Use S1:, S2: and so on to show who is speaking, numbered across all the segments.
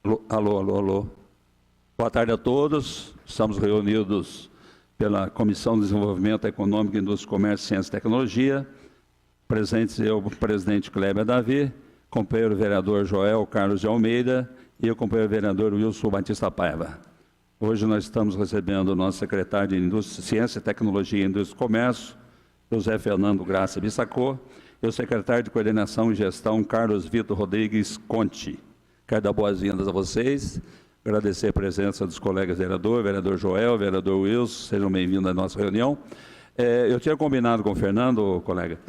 S1: Alô, alô, alô, alô. Boa tarde a todos. Estamos reunidos pela Comissão de Desenvolvimento Econômico, Indústria, Comércio, Ciência e Tecnologia. Presentes eu, o presidente Kleber Davi, companheiro vereador Joel Carlos de Almeida e o companheiro vereador Wilson Batista Paiva. Hoje nós estamos recebendo o nosso secretário de Indústria, Ciência, Tecnologia, Indústria e Comércio, José Fernando Graça Bissacô, e o secretário de Coordenação e Gestão, Carlos Vitor Rodrigues Conte. Quero dar boas-vindas a vocês, agradecer a presença dos colegas vereador Joel, vereador Wilson, sejam bem-vindos à nossa reunião. Eu tinha combinado com o Fernando, colega,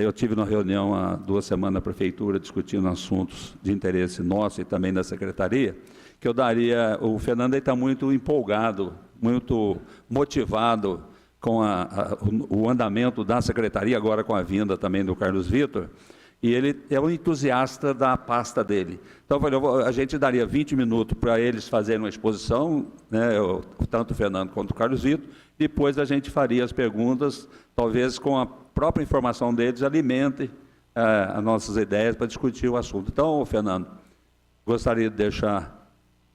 S1: eu tive na reunião há 2 semanas na Prefeitura, discutindo assuntos de interesse nosso e também da Secretaria, que eu daria, o Fernando está muito empolgado, muito motivado com o andamento da Secretaria, agora com a vinda também do Carlos Vitor, e ele é um entusiasta da pasta dele. Então, eu falei, a gente daria 20 minutos para eles fazerem uma exposição, né, tanto o Fernando quanto o Carlos Vitor, depois a gente faria as perguntas, talvez com a própria informação deles, alimente as nossas ideias para discutir o assunto. Então, Fernando, gostaria de deixar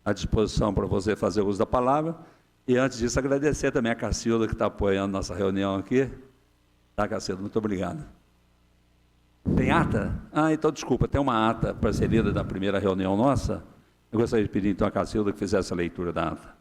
S1: à disposição para você fazer uso da palavra, e antes disso, agradecer também a Cacilda, que está apoiando nossa reunião aqui. Tá, Cacilda? Muito obrigado. Tem ata? Então, desculpa, tem uma ata parceria da primeira reunião nossa. Eu gostaria de pedir, então, a Cacilda que fizesse a leitura da ata.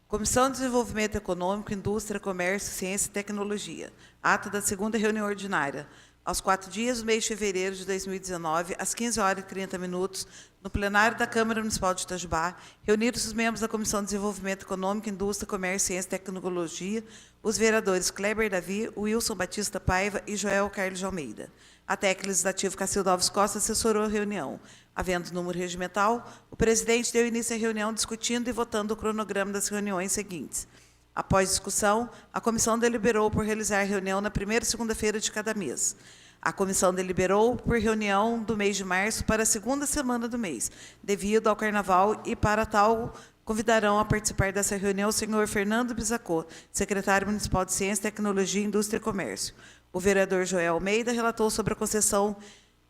S2: Comissão de Desenvolvimento Econômico, Indústria, Comércio, Ciência e Tecnologia. Ata da segunda reunião ordinária. Aos 4 dias do mês de fevereiro de 2019, às 15h30, no plenário da Câmara Municipal de Itajubá, reuniram-se os membros da Comissão de Desenvolvimento Econômico, Indústria, Comércio, Ciência e Tecnologia, os vereadores Kleber Davi, Wilson Batista Paiva e Joel Carlos de Almeida. A técnica legislativa Cacilda Alves Costa assessorou a reunião. Havendo número regimental, o presidente deu início à reunião discutindo e votando o cronograma das reuniões seguintes. Após discussão, a comissão deliberou por realizar a reunião na primeira segunda-feira de cada mês. A comissão deliberou por reunião do mês de março para a segunda semana do mês, devido ao carnaval, e para tal convidarão a participar dessa reunião o senhor Fernando Bissacô, secretário municipal de Ciência, Tecnologia, Indústria e Comércio. O vereador Joel Almeida relatou sobre a concessão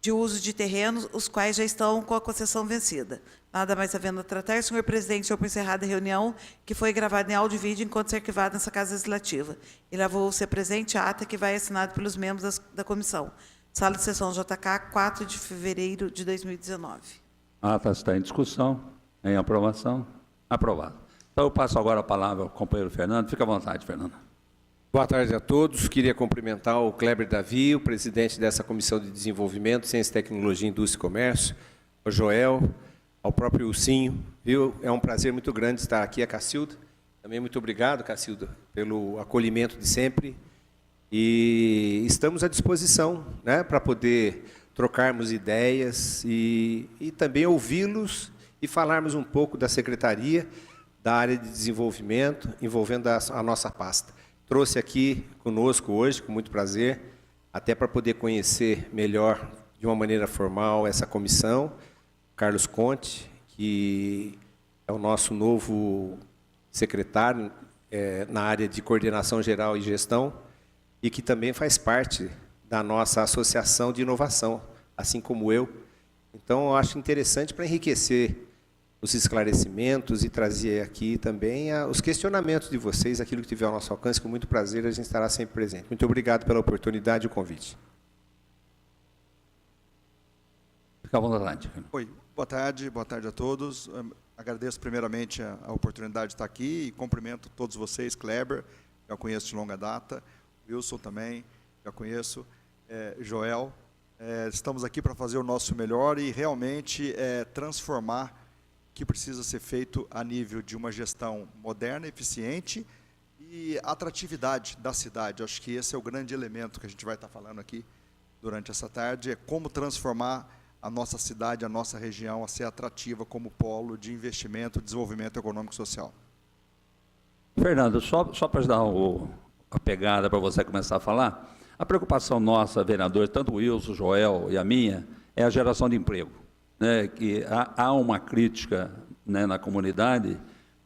S2: de uso de terrenos, os quais já estão com a concessão vencida. Nada mais havendo a tratar, senhor presidente, eu por encerrada a reunião, que foi gravada em áudio e vídeo enquanto ser arquivada nessa Casa Legislativa. E levou-se a presente a ata que vai assinada pelos membros da comissão. Sala de sessão JK, 4 de fevereiro de 2019.
S1: A ata está em discussão, em aprovação. Aprovado. Então, eu passo agora a palavra ao companheiro Fernando. Fica à vontade, Fernando.
S3: Boa tarde a todos. Queria cumprimentar o Kleber Davi, o presidente dessa Comissão de Desenvolvimento, Ciência, Tecnologia, Indústria e Comércio, o Joel, ao próprio Ursinho, viu? É um prazer muito grande estar aqui, a Cacilda. Também muito obrigado, Cacilda, pelo acolhimento de sempre. E estamos à disposição, né, para poder trocarmos ideias e também ouvi-los e falarmos um pouco da Secretaria, da área de desenvolvimento, envolvendo a nossa pasta. Trouxe aqui conosco hoje, com muito prazer, até para poder conhecer melhor, de uma maneira formal, essa comissão, Carlos Conte, que é o nosso novo secretário na área de coordenação geral e gestão, e que também faz parte da nossa associação de inovação, assim como eu. Então, eu acho interessante para enriquecer os esclarecimentos e trazer aqui também os questionamentos de vocês, aquilo que tiver ao nosso alcance. Com muito prazer, a gente estará sempre presente. Muito obrigado pela oportunidade e o convite.
S1: Fica à vontade.
S4: Oi, boa tarde a todos. Agradeço primeiramente a oportunidade de estar aqui e cumprimento todos vocês, Kleber, já conheço de longa data, Wilson também, já conheço, Joel. Estamos aqui para fazer o nosso melhor e realmente transformar que precisa ser feito a nível de uma gestão moderna, eficiente e atratividade da cidade. Acho que esse é o grande elemento que a gente vai estar falando aqui durante essa tarde, é como transformar a nossa cidade, a nossa região a ser atrativa como polo de investimento e desenvolvimento econômico e social.
S1: Fernando, só para dar a pegada para você começar a falar, a preocupação nossa, vereadores, tanto o Wilson, o Joel e a minha, é a geração de emprego. Né, que há uma crítica, né, na comunidade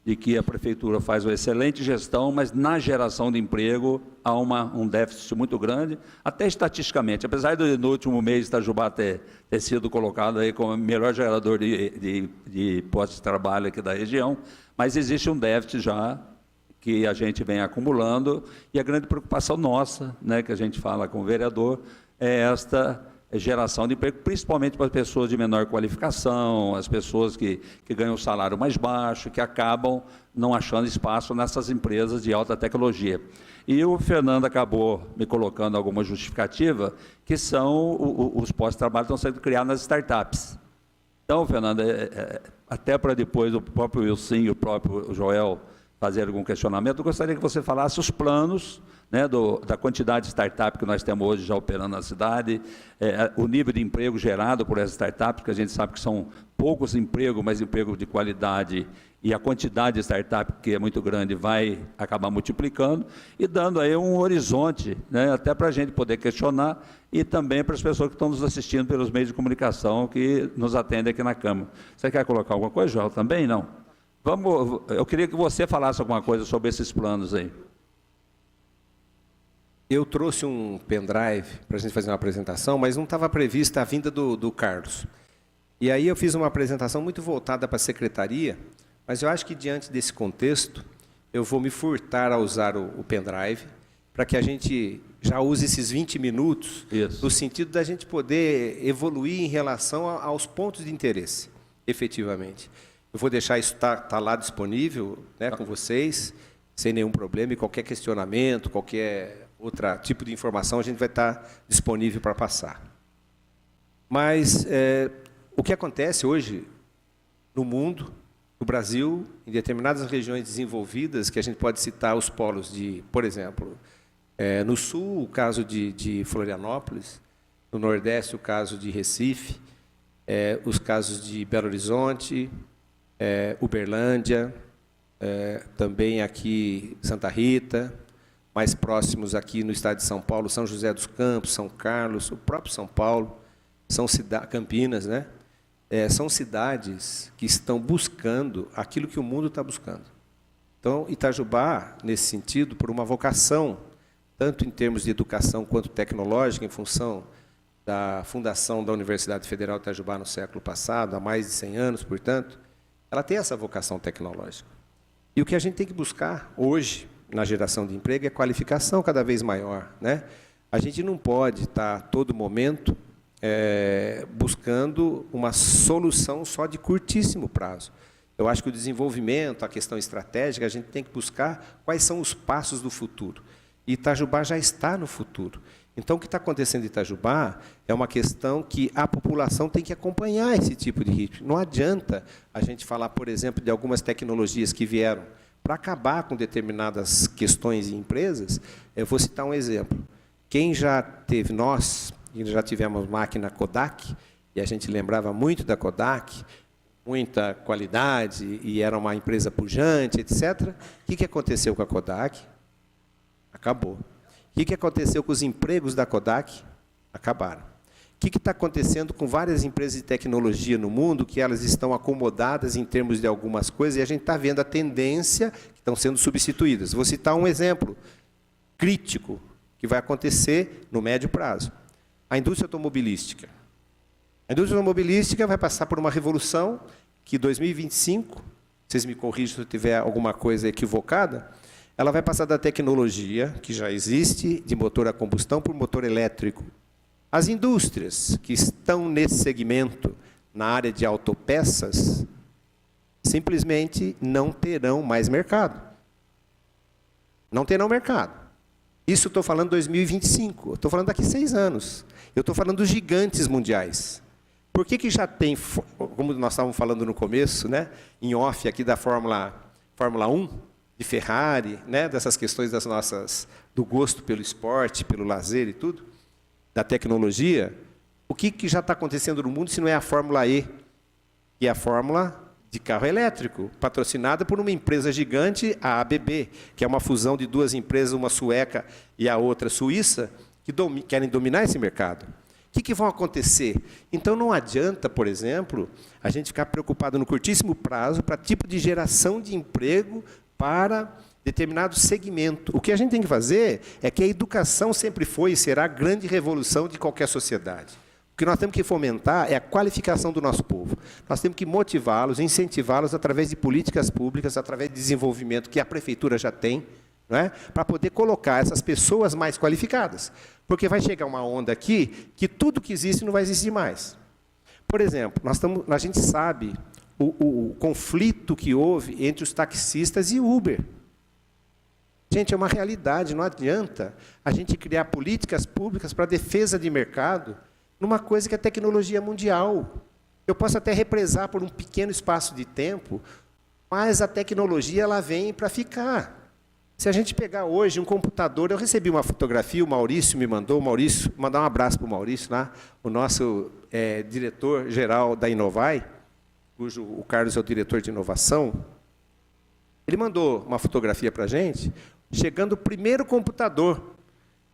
S1: de que a prefeitura faz uma excelente gestão, mas na geração de emprego há um déficit muito grande, até estatisticamente. Apesar de no último mês Itajubá ter sido colocado aí como o melhor gerador de postos de trabalho aqui da região, mas existe um déficit já que a gente vem acumulando, e a grande preocupação nossa, né, que a gente fala com o vereador, é esta geração de emprego, principalmente para as pessoas de menor qualificação, as pessoas que ganham um salário mais baixo, que acabam não achando espaço nessas empresas de alta tecnologia. E o Fernando acabou me colocando alguma justificativa, que são os postos de trabalho que estão sendo criados nas startups. Então, Fernando, até para depois o próprio Wilson e o próprio Joel fazer algum questionamento, eu gostaria que você falasse os planos, né, da quantidade de startup que nós temos hoje já operando na cidade, o nível de emprego gerado por essas startups, que a gente sabe que são poucos empregos, mas empregos de qualidade, e a quantidade de startup, que é muito grande, vai acabar multiplicando, e dando aí um horizonte, né, até para a gente poder questionar, e também para as pessoas que estão nos assistindo pelos meios de comunicação, que nos atendem aqui na Câmara. Você quer colocar alguma coisa, Joel, também? Não? Eu queria que você falasse alguma coisa sobre esses planos aí.
S3: Eu trouxe um pendrive para a gente fazer uma apresentação, mas não estava prevista a vinda do Carlos. E aí eu fiz uma apresentação muito voltada para a secretaria, mas eu acho que diante desse contexto, eu vou me furtar a usar o pendrive, para que a gente já use esses 20 minutos, no sentido da gente poder evoluir em relação aos pontos de interesse, efetivamente. Eu vou deixar isso tá lá disponível, né, com vocês, sem nenhum problema, e qualquer questionamento, qualquer outro tipo de informação, a gente vai estar disponível para passar. Mas o que acontece hoje no mundo, no Brasil, em determinadas regiões desenvolvidas, que a gente pode citar os polos de, por exemplo, no Sul, o caso de Florianópolis, no Nordeste, o caso de Recife, os casos de Belo Horizonte, Uberlândia, também aqui Santa Rita, mais próximos aqui no estado de São Paulo, São José dos Campos, São Carlos, o próprio São Paulo, Campinas, né? São cidades que estão buscando aquilo que o mundo está buscando. Então, Itajubá, nesse sentido, por uma vocação, tanto em termos de educação quanto tecnológica, em função da fundação da Universidade Federal de Itajubá no século passado, há mais de 100 anos, portanto, ela tem essa vocação tecnológica. E o que a gente tem que buscar hoje, na geração de emprego, é qualificação cada vez maior, né? A gente não pode estar, a todo momento, buscando uma solução só de curtíssimo prazo. Eu acho que o desenvolvimento, a questão estratégica, a gente tem que buscar quais são os passos do futuro. E Itajubá já está no futuro. Então, o que está acontecendo em Itajubá é uma questão que a população tem que acompanhar esse tipo de ritmo. Não adianta a gente falar, por exemplo, de algumas tecnologias que vieram para acabar com determinadas questões em empresas. Eu vou citar um exemplo. Quem já teve, nós já tivemos máquina Kodak, e a gente lembrava muito da Kodak, muita qualidade, e era uma empresa pujante, etc. O que aconteceu com a Kodak? Acabou. O que aconteceu com os empregos da Kodak? Acabaram. O que está acontecendo com várias empresas de tecnologia no mundo, que elas estão acomodadas em termos de algumas coisas, e a gente está vendo a tendência que estão sendo substituídas. Vou citar um exemplo crítico que vai acontecer no médio prazo. A indústria automobilística. A indústria automobilística vai passar por uma revolução que, em 2025, vocês me corrigem se eu tiver alguma coisa equivocada, ela vai passar da tecnologia, que já existe, de motor a combustão, por motor elétrico. As indústrias que estão nesse segmento, na área de autopeças, simplesmente não terão mais mercado. Não terão mercado. Isso eu estou falando em 2025, eu estou falando daqui a 6 anos. Eu estou falando dos gigantes mundiais. Por que já tem, como nós estávamos falando no começo, né, em off aqui da Fórmula 1, de Ferrari, né, dessas questões das nossas, do gosto pelo esporte, pelo lazer e tudo, da tecnologia, o que já está acontecendo no mundo se não é a Fórmula E, que é a fórmula de carro elétrico, patrocinada por uma empresa gigante, a ABB, que é uma fusão de 2 empresas, uma sueca e a outra suíça, que querem dominar esse mercado. que vão acontecer? Então, não adianta, por exemplo, a gente ficar preocupado no curtíssimo prazo para tipo de geração de emprego para determinado segmento. O que a gente tem que fazer é que a educação sempre foi e será a grande revolução de qualquer sociedade. O que nós temos que fomentar é a qualificação do nosso povo. Nós temos que motivá-los, incentivá-los através de políticas públicas, através de desenvolvimento que a prefeitura já tem, não é? Para poder colocar essas pessoas mais qualificadas. Porque vai chegar uma onda aqui que tudo que existe não vai existir mais. Por exemplo, a gente sabe o conflito que houve entre os taxistas e Uber. Gente, é uma realidade, não adianta a gente criar políticas públicas para defesa de mercado numa coisa que é tecnologia mundial. Eu posso até represar por um pequeno espaço de tempo, mas a tecnologia ela vem para ficar. Se a gente pegar hoje um computador, eu recebi uma fotografia, o Maurício me mandou, mandar um abraço para o Maurício, lá, o nosso diretor-geral da Inovai, cujo o Carlos é o diretor de inovação. Ele mandou uma fotografia para a gente, chegando o primeiro computador.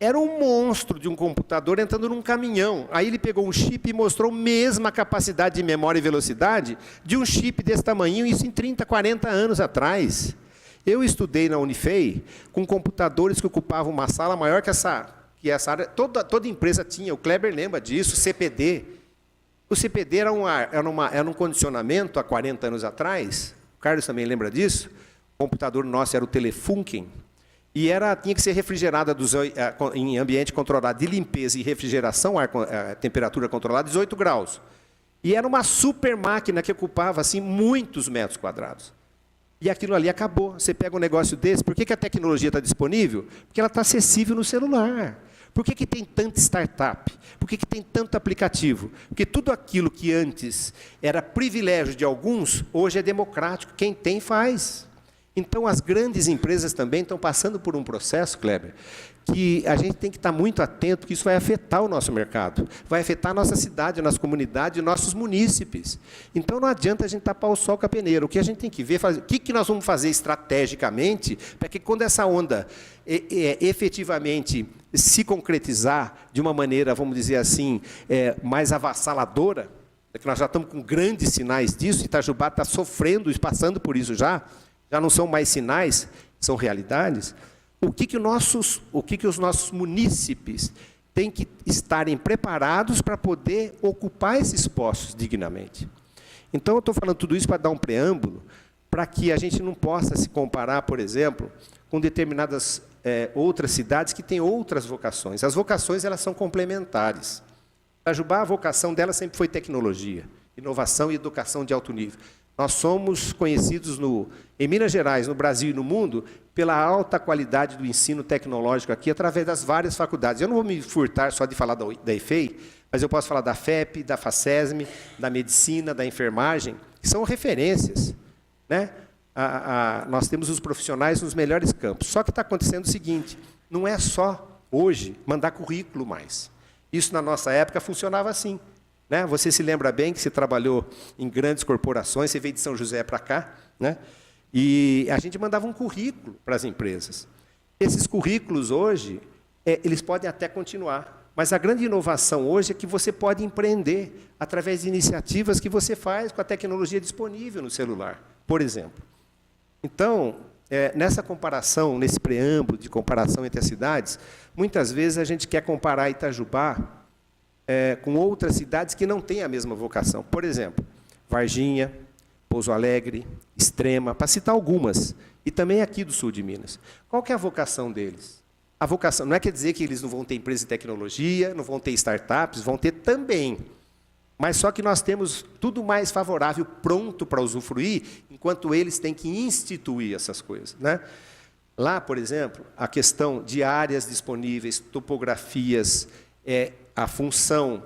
S3: Era um monstro de um computador entrando num caminhão. Aí ele pegou um chip e mostrou a mesma capacidade de memória e velocidade de um chip desse tamanho, isso em 30, 40 anos atrás. Eu estudei na Unifei com computadores que ocupavam uma sala maior que essa área. Toda empresa tinha, o Kleber lembra disso, o CPD. O CPD era um condicionamento há 40 anos atrás, o Carlos também lembra disso. O computador nosso era o Telefunken, e tinha que ser refrigerada em ambiente controlado de limpeza e refrigeração, temperatura controlada, 18 graus. E era uma super máquina que ocupava assim, muitos metros quadrados. E aquilo ali acabou. Você pega um negócio desse, por que a tecnologia está disponível? Porque ela está acessível no celular. Por que tem tanta startup? Por que tem tanto aplicativo? Porque tudo aquilo que antes era privilégio de alguns, hoje é democrático. Quem tem, faz. Então, as grandes empresas também estão passando por um processo, Kleber, que a gente tem que estar muito atento, porque isso vai afetar o nosso mercado, vai afetar a nossa cidade, a nossa comunidade, nossos munícipes. Então, não adianta a gente tapar o sol com a peneira. O que a gente tem que ver, o que nós vamos fazer estrategicamente, para que quando essa onda efetivamente se concretizar de uma maneira, vamos dizer assim, mais avassaladora, que nós já estamos com grandes sinais disso, Itajubá está sofrendo e passando por isso já não são mais sinais, são realidades. O que os nossos munícipes têm que estarem preparados para poder ocupar esses postos dignamente. Então, eu estou falando tudo isso para dar um preâmbulo, para que a gente não possa se comparar, por exemplo, com determinadas outras cidades que têm outras vocações. As vocações elas são complementares. Itajubá, a vocação dela sempre foi tecnologia, inovação e educação de alto nível. Nós somos conhecidos em Minas Gerais, no Brasil e no mundo, pela alta qualidade do ensino tecnológico aqui, através das várias faculdades. Eu não vou me furtar só de falar da EFEI, mas eu posso falar da FEP, da FACESM, da medicina, da enfermagem, que são referências, né? Nós temos os profissionais nos melhores campos. Só que está acontecendo o seguinte, não é só, hoje, mandar currículo mais. Isso, na nossa época, funcionava assim. Né? Você se lembra bem que você trabalhou em grandes corporações, você veio de São José para cá, né? E a gente mandava um currículo para as empresas. Esses currículos hoje, eles podem até continuar, mas a grande inovação hoje é que você pode empreender através de iniciativas que você faz com a tecnologia disponível no celular, por exemplo. Então, nessa comparação, nesse preâmbulo de comparação entre as cidades, muitas vezes a gente quer comparar Itajubá com outras cidades que não têm a mesma vocação. Por exemplo, Varginha, Pouso Alegre, Extrema, para citar algumas, e também aqui do sul de Minas. Qual que é a vocação deles? A vocação não quer dizer que eles não vão ter empresa de tecnologia, não vão ter startups, vão ter também. Mas só que nós temos tudo mais favorável, pronto para usufruir, enquanto eles têm que instituir essas coisas, né? Lá, por exemplo, a questão de áreas disponíveis, topografias, a função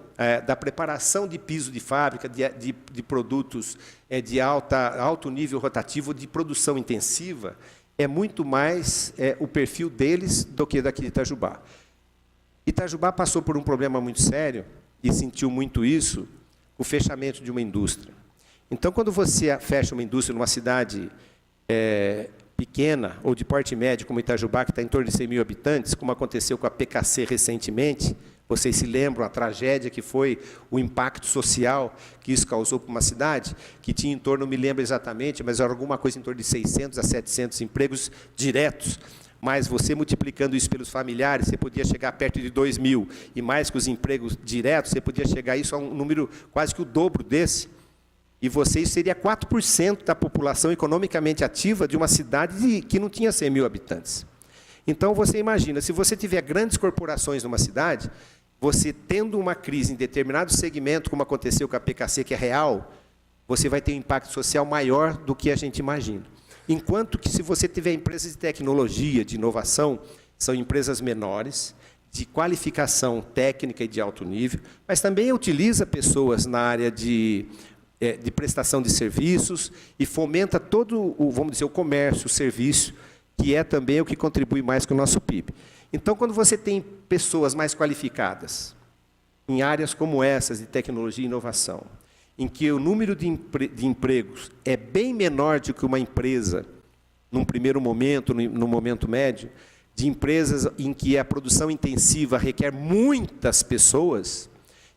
S3: da preparação de piso de fábrica, de produtos de alto nível rotativo, de produção intensiva, é muito mais o perfil deles do que daqui de Itajubá. Itajubá passou por um problema muito sério, e sentiu muito isso, o fechamento de uma indústria. Então, quando você fecha uma indústria numa cidade pequena ou de porte médio, como Itajubá, que está em torno de 100 mil habitantes, como aconteceu com a PKC recentemente, vocês se lembram a tragédia que foi o impacto social que isso causou para uma cidade, que tinha em torno, não me lembro exatamente, mas era alguma coisa em torno de 600 a 700 empregos diretos. Mas você multiplicando isso pelos familiares, você podia chegar perto de 2 mil. E mais com os empregos diretos, você podia chegar a isso a um número quase que o dobro desse. E você seria 4% da população economicamente ativa de uma cidade que não tinha 100 mil habitantes. Então, você imagina, se você tiver grandes corporações numa cidade, você tendo uma crise em determinado segmento, como aconteceu com a PKC, que é real, você vai ter um impacto social maior do que a gente imagina. Enquanto que, se você tiver empresas de tecnologia, de inovação, são empresas menores, de qualificação técnica e de alto nível, mas também utiliza pessoas na área de prestação de serviços e fomenta todo o, vamos dizer, o comércio, o serviço, que é também o que contribui mais com o nosso PIB. Então, quando você tem pessoas mais qualificadas, em áreas como essas, de tecnologia e inovação, em que o número de empregos é bem menor do que uma empresa, num primeiro momento, no momento médio, de empresas em que a produção intensiva requer muitas pessoas,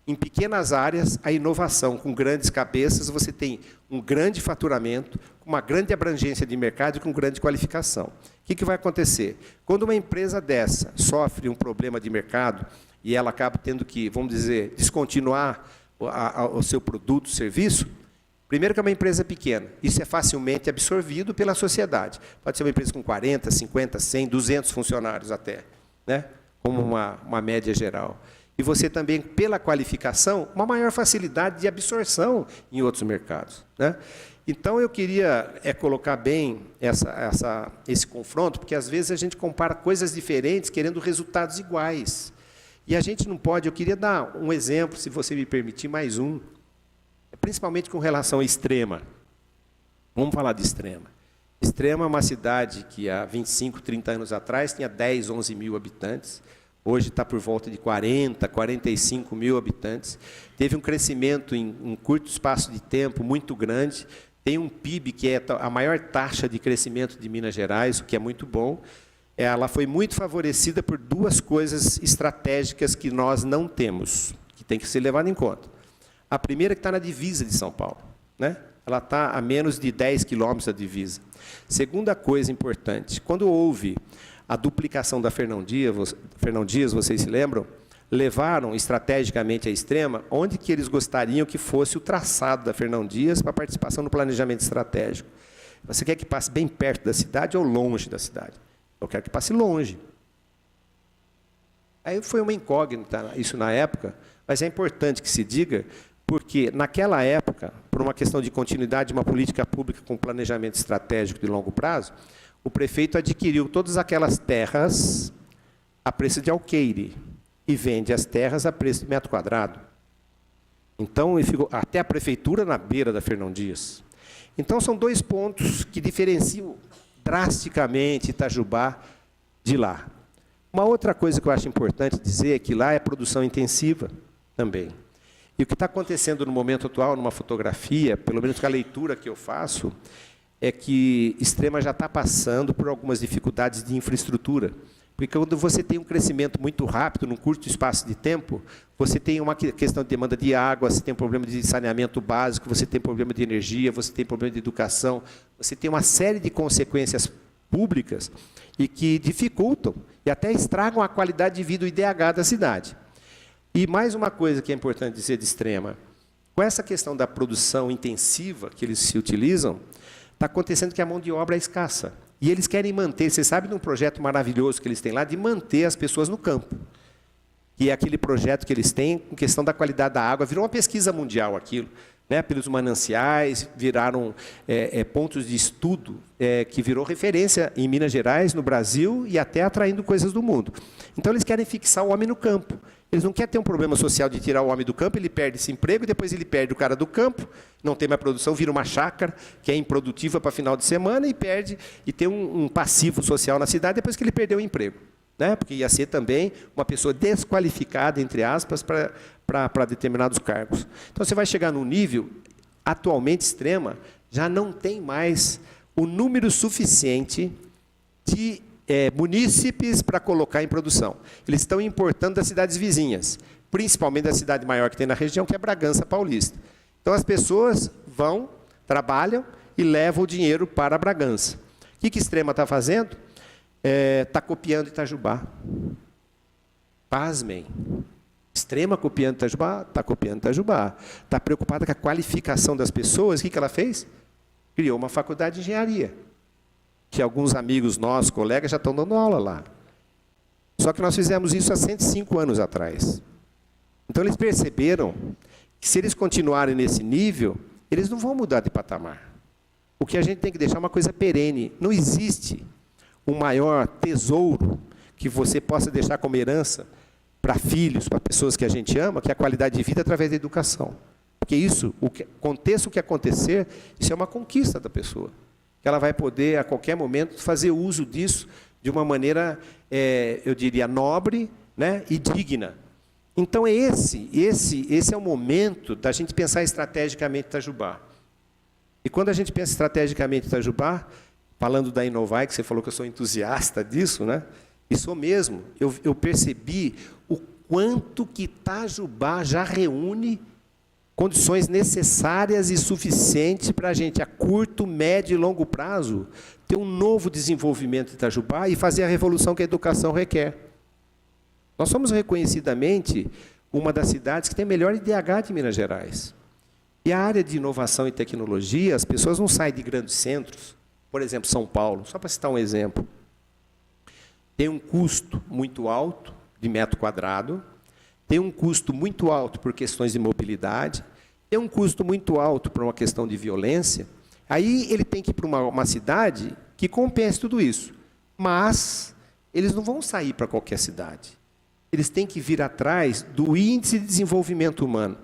S3: em pequenas áreas, a inovação, com grandes cabeças, você tem um grande faturamento, uma grande abrangência de mercado e com grande qualificação. O que vai acontecer? Quando uma empresa dessa sofre um problema de mercado e ela acaba tendo que, vamos dizer, descontinuar o seu produto, serviço, primeiro que é uma empresa pequena, isso é facilmente absorvido pela sociedade. Pode ser uma empresa com 40, 50, 100, 200 funcionários até, né? Como uma média geral. E você também, pela qualificação, uma maior facilidade de absorção em outros mercados, né? Então, eu queria colocar bem esse confronto, porque, às vezes, a gente compara coisas diferentes, querendo resultados iguais. E a gente não pode... Eu queria dar um exemplo, se você me permitir, mais um, principalmente com relação a Extrema. Vamos falar de Extrema. Extrema é uma cidade que, há 25, 30 anos atrás, tinha 10, 11 mil habitantes. Hoje está por volta de 40, 45 mil habitantes. Teve um crescimento em um curto espaço de tempo muito grande. Tem um PIB que é a maior taxa de crescimento de Minas Gerais, o que é muito bom. Ela foi muito favorecida por duas coisas estratégicas que nós não temos, que tem que ser levado em conta. A primeira é que está na divisa de São Paulo, né? Ela está a menos de 10 quilômetros da divisa. Segunda coisa importante, quando houve a duplicação da Fernão Dias, vocês se lembram? Levaram estrategicamente a Extrema onde que eles gostariam que fosse o traçado da Fernão Dias para participação no planejamento estratégico. Você quer que passe bem perto da cidade ou longe da cidade? Eu quero que passe longe. Aí foi uma incógnita isso na época, mas é importante que se diga, porque naquela época, por uma questão de continuidade de uma política pública com planejamento estratégico de longo prazo, o prefeito adquiriu todas aquelas terras a preço de alqueire e vende as terras a preço de metro quadrado. Então, ficou até a prefeitura na beira da Fernão Dias. Então, são dois pontos que diferenciam drasticamente Itajubá de lá. Uma outra coisa que eu acho importante dizer é que lá é produção intensiva também. E o que está acontecendo no momento atual, numa fotografia, pelo menos com a leitura que eu faço, é que Extrema já está passando por algumas dificuldades de infraestrutura. Porque quando você tem um crescimento muito rápido, num curto espaço de tempo, você tem uma questão de demanda de água, você tem um problema de saneamento básico, você tem problema de energia, você tem problema de educação, você tem uma série de consequências públicas e que dificultam e até estragam a qualidade de vida, o IDH da cidade. E mais uma coisa que é importante dizer de Extrema, com essa questão da produção intensiva que eles se utilizam, está acontecendo que a mão de obra é escassa. E eles querem manter, você sabe de um projeto maravilhoso que eles têm lá, de manter as pessoas no campo. Que é aquele projeto que eles têm com questão da qualidade da água, virou uma pesquisa mundial aquilo, né? Pelos mananciais, viraram pontos de estudo que virou referência em Minas Gerais, no Brasil, e até atraindo coisas do mundo. Então, eles querem fixar o homem no campo. Eles não querem ter um problema social de tirar o homem do campo, ele perde esse emprego, e depois ele perde o cara do campo, não tem mais produção, vira uma chácara, que é improdutiva para final de semana, e perde, e tem um passivo social na cidade depois que ele perdeu o emprego, né? Porque ia ser também uma pessoa desqualificada, entre aspas, para determinados cargos. Então, você vai chegar num nível, atualmente Extrema, já não tem mais o número suficiente de munícipes para colocar em produção. Eles estão importando das cidades vizinhas, principalmente da cidade maior que tem na região, que é Bragança Paulista. Então, as pessoas vão, trabalham e levam o dinheiro para Bragança. O que Extrema está fazendo? Está copiando Itajubá. Pasmem. Extrema copiando Itajubá? Está copiando Itajubá. Está preocupada com a qualificação das pessoas. O que ela fez? Criou uma faculdade de engenharia, que alguns amigos nossos, colegas, já estão dando aula lá. Só que nós fizemos isso há 105 anos atrás. Então, eles perceberam que, se eles continuarem nesse nível, eles não vão mudar de patamar. O que a gente tem que deixar é uma coisa perene. Não existe um maior tesouro que você possa deixar como herança para filhos, para pessoas que a gente ama, que é a qualidade de vida através da educação. Porque isso, aconteça o que acontecer, isso é uma conquista da pessoa. Que ela vai poder, a qualquer momento, fazer uso disso de uma maneira, eu diria, nobre, né, e digna. Então, esse é o momento da gente pensar estrategicamente Itajubá. E quando a gente pensa estrategicamente Itajubá, falando da Inovai, que você falou que eu sou entusiasta disso, né? E sou mesmo. Eu percebi o quanto que Itajubá já reúne condições necessárias e suficientes para a gente, a curto, médio e longo prazo, ter um novo desenvolvimento de Itajubá e fazer a revolução que a educação requer. Nós somos reconhecidamente uma das cidades que tem melhor IDH de Minas Gerais. E a área de inovação e tecnologia, as pessoas não saem de grandes centros, por exemplo, São Paulo, só para citar um exemplo. Tem um custo muito alto de metro quadrado, tem um custo muito alto por questões de mobilidade, tem um custo muito alto por uma questão de violência. Aí ele tem que ir para uma cidade que compense tudo isso. Mas eles não vão sair para qualquer cidade. Eles têm que vir atrás do índice de desenvolvimento humano.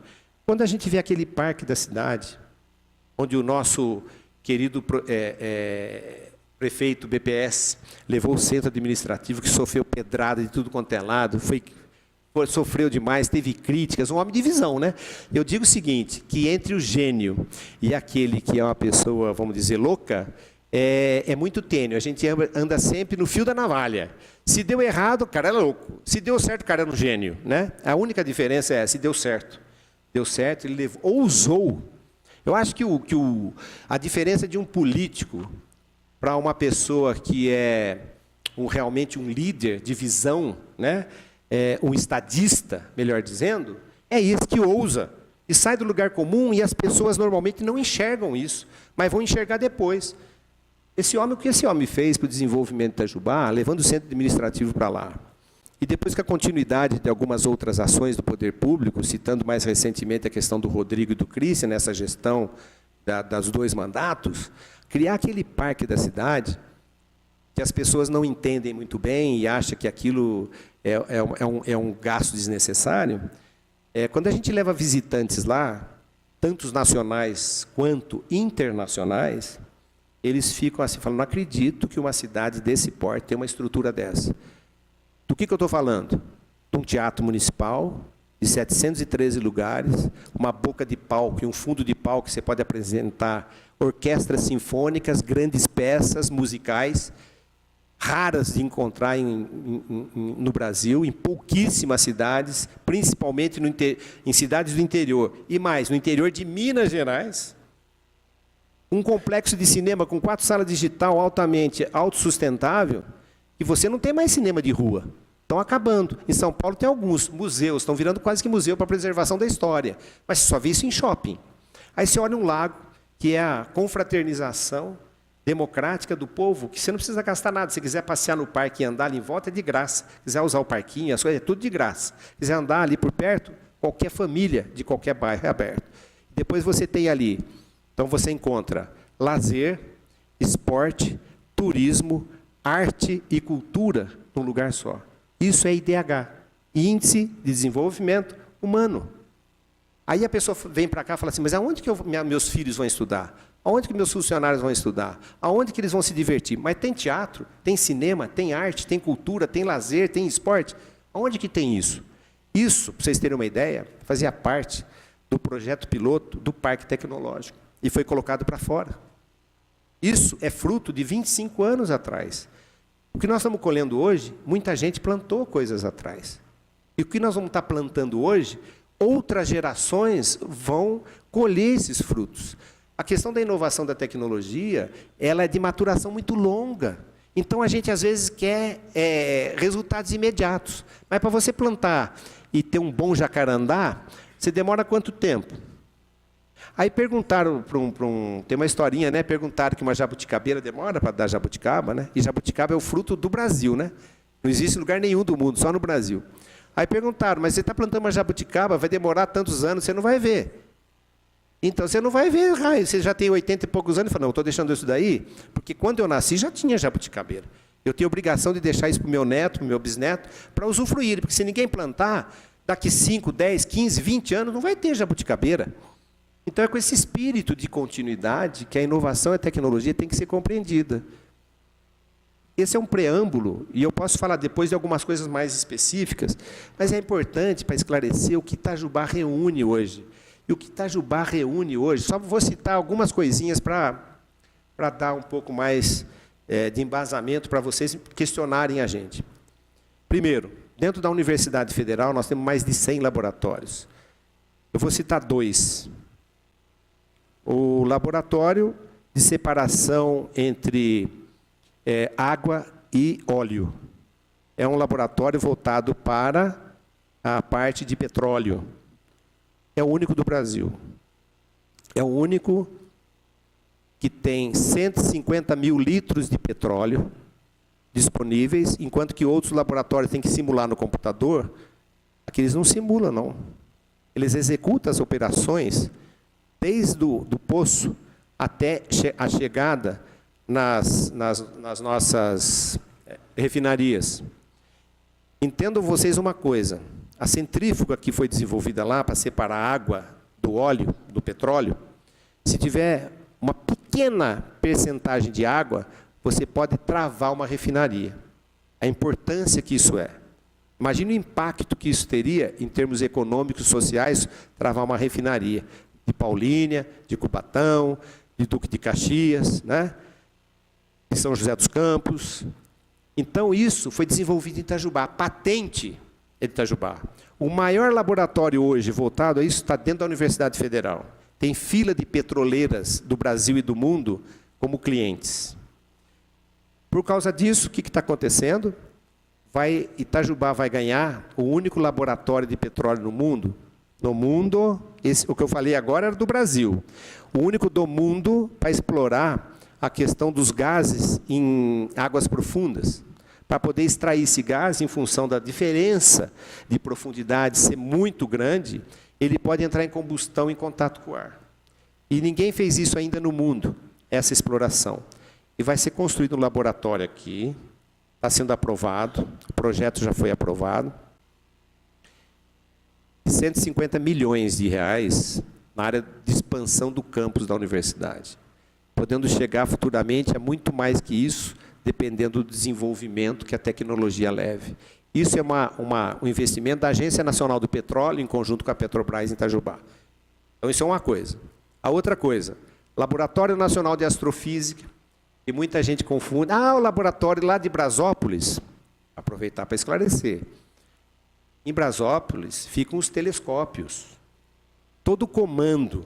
S3: Quando a gente vê aquele parque da cidade, onde o nosso querido prefeito BPS levou o centro administrativo, que sofreu pedrada de tudo quanto é lado, sofreu demais, teve críticas, um homem de visão, né? Eu digo o seguinte, que entre o gênio e aquele que é uma pessoa, vamos dizer, louca, é muito tênue. A gente anda sempre no fio da navalha. Se deu errado, o cara é louco. Se deu certo, o cara é um gênio, né? A única diferença é se deu certo. Deu certo, ele levou, ousou. Eu acho que a diferença de um político para uma pessoa que é realmente um líder de visão, né? Um estadista, melhor dizendo, é esse que ousa e sai do lugar comum, e as pessoas normalmente não enxergam isso, mas vão enxergar depois. O que esse homem fez para o desenvolvimento de Itajubá, levando o centro administrativo para lá, e depois com a continuidade de algumas outras ações do poder público, citando mais recentemente a questão do Rodrigo e do Cristian, nessa gestão dos 2 mandatos, criar aquele parque da cidade, que as pessoas não entendem muito bem e acham que aquilo é um gasto desnecessário. Quando a gente leva visitantes lá, tanto nacionais quanto internacionais, eles ficam assim, falando, não acredito que uma cidade desse porte tenha uma estrutura dessa. Do que eu estou falando? De um teatro municipal, de 713 lugares, uma boca de palco e um fundo de palco que você pode apresentar orquestras sinfônicas, grandes peças musicais, raras de encontrar no Brasil, em pouquíssimas cidades, principalmente em cidades do interior. E mais, no interior de Minas Gerais, um complexo de cinema com 4 salas digital altamente autossustentável, e você não tem mais cinema de rua. Estão acabando. Em São Paulo tem alguns museus, estão virando quase que museu para a preservação da história. Mas você só vê isso em shopping. Aí você olha um lago, que é a confraternização democrática do povo, que você não precisa gastar nada. Se quiser passear no parque e andar ali em volta, é de graça. Se quiser usar o parquinho, as coisas, é tudo de graça. Se quiser andar ali por perto, qualquer família de qualquer bairro é aberto. Depois você tem ali, então você encontra lazer, esporte, turismo, arte e cultura num lugar só. Isso é IDH, Índice de Desenvolvimento Humano. Aí a pessoa vem para cá e fala assim, mas aonde que meus filhos vão estudar? Aonde que meus funcionários vão estudar? Aonde que eles vão se divertir? Mas tem teatro, tem cinema, tem arte, tem cultura, tem lazer, tem esporte. Aonde que tem isso? Isso, para vocês terem uma ideia, fazia parte do projeto piloto do Parque Tecnológico e foi colocado para fora. Isso é fruto de 25 anos atrás. O que nós estamos colhendo hoje, muita gente plantou coisas atrás. E o que nós vamos estar plantando hoje, outras gerações vão colher esses frutos. A questão da inovação da tecnologia, ela é de maturação muito longa. Então, a gente, às vezes, quer resultados imediatos. Mas, para você plantar e ter um bom jacarandá, você demora quanto tempo? Aí perguntaram tem uma historinha, né? Perguntaram que uma jabuticabeira demora para dar jabuticaba, né? E jabuticaba é o fruto do Brasil, né? Não existe lugar nenhum do mundo, só no Brasil. Aí perguntaram, mas você está plantando uma jabuticaba, vai demorar tantos anos, você não vai ver. Então, você não vai ver, você já tem 80 e poucos anos, e fala, não, estou deixando isso daí, porque quando eu nasci já tinha jabuticabeira. Eu tenho obrigação de deixar isso para o meu neto, para o meu bisneto, para usufruir, porque se ninguém plantar, daqui 5, 10, 15, 20 anos, não vai ter jabuticabeira. Então, é com esse espírito de continuidade que a inovação e a tecnologia tem que ser compreendida. Esse é um preâmbulo, e eu posso falar depois de algumas coisas mais específicas, mas é importante para esclarecer o que Itajubá reúne hoje. E o que Itajubá reúne hoje, só vou citar algumas coisinhas para dar um pouco mais de embasamento para vocês questionarem a gente. Primeiro, dentro da Universidade Federal, nós temos mais de 100 laboratórios. Eu vou citar 2. O laboratório de separação entre água e óleo. É um laboratório voltado para a parte de petróleo. É o único do Brasil. É o único que tem 150 mil litros de petróleo disponíveis, enquanto que outros laboratórios têm que simular no computador. Aqui eles não simulam, não. Eles executam as operações desde o poço até a chegada nas nossas refinarias. Entendam vocês uma coisa, a centrífuga que foi desenvolvida lá para separar a água do óleo, do petróleo, se tiver uma pequena percentagem de água, você pode travar uma refinaria. A importância que isso é. Imagine o impacto que isso teria em termos econômicos, sociais, travar uma refinaria de Paulínia, de Cubatão, de Duque de Caxias, né? De São José dos Campos. Então, isso foi desenvolvido em Itajubá. A patente é de Itajubá. O maior laboratório hoje voltado a isso está dentro da Universidade Federal. Tem fila de petroleiras do Brasil e do mundo como clientes. Por causa disso, o que está acontecendo? Itajubá vai ganhar o único laboratório de petróleo no mundo. No mundo, o que eu falei agora era do Brasil. O único do mundo para explorar a questão dos gases em águas profundas. Para poder extrair esse gás, em função da diferença de profundidade ser muito grande, ele pode entrar em combustão em contato com o ar. E ninguém fez isso ainda no mundo, essa exploração. E vai ser construído um laboratório aqui, está sendo aprovado, o projeto já foi aprovado. 150 milhões de reais na área de expansão do campus da universidade. Podendo chegar futuramente a muito mais que isso, dependendo do desenvolvimento que a tecnologia leve. Isso é um investimento da Agência Nacional do Petróleo, em conjunto com a Petrobras em Itajubá. Então, isso é uma coisa. A outra coisa, Laboratório Nacional de Astrofísica, que muita gente confunde. O laboratório lá de Brasópolis, aproveitar para esclarecer. Em Brasópolis ficam os telescópios. Todo o comando,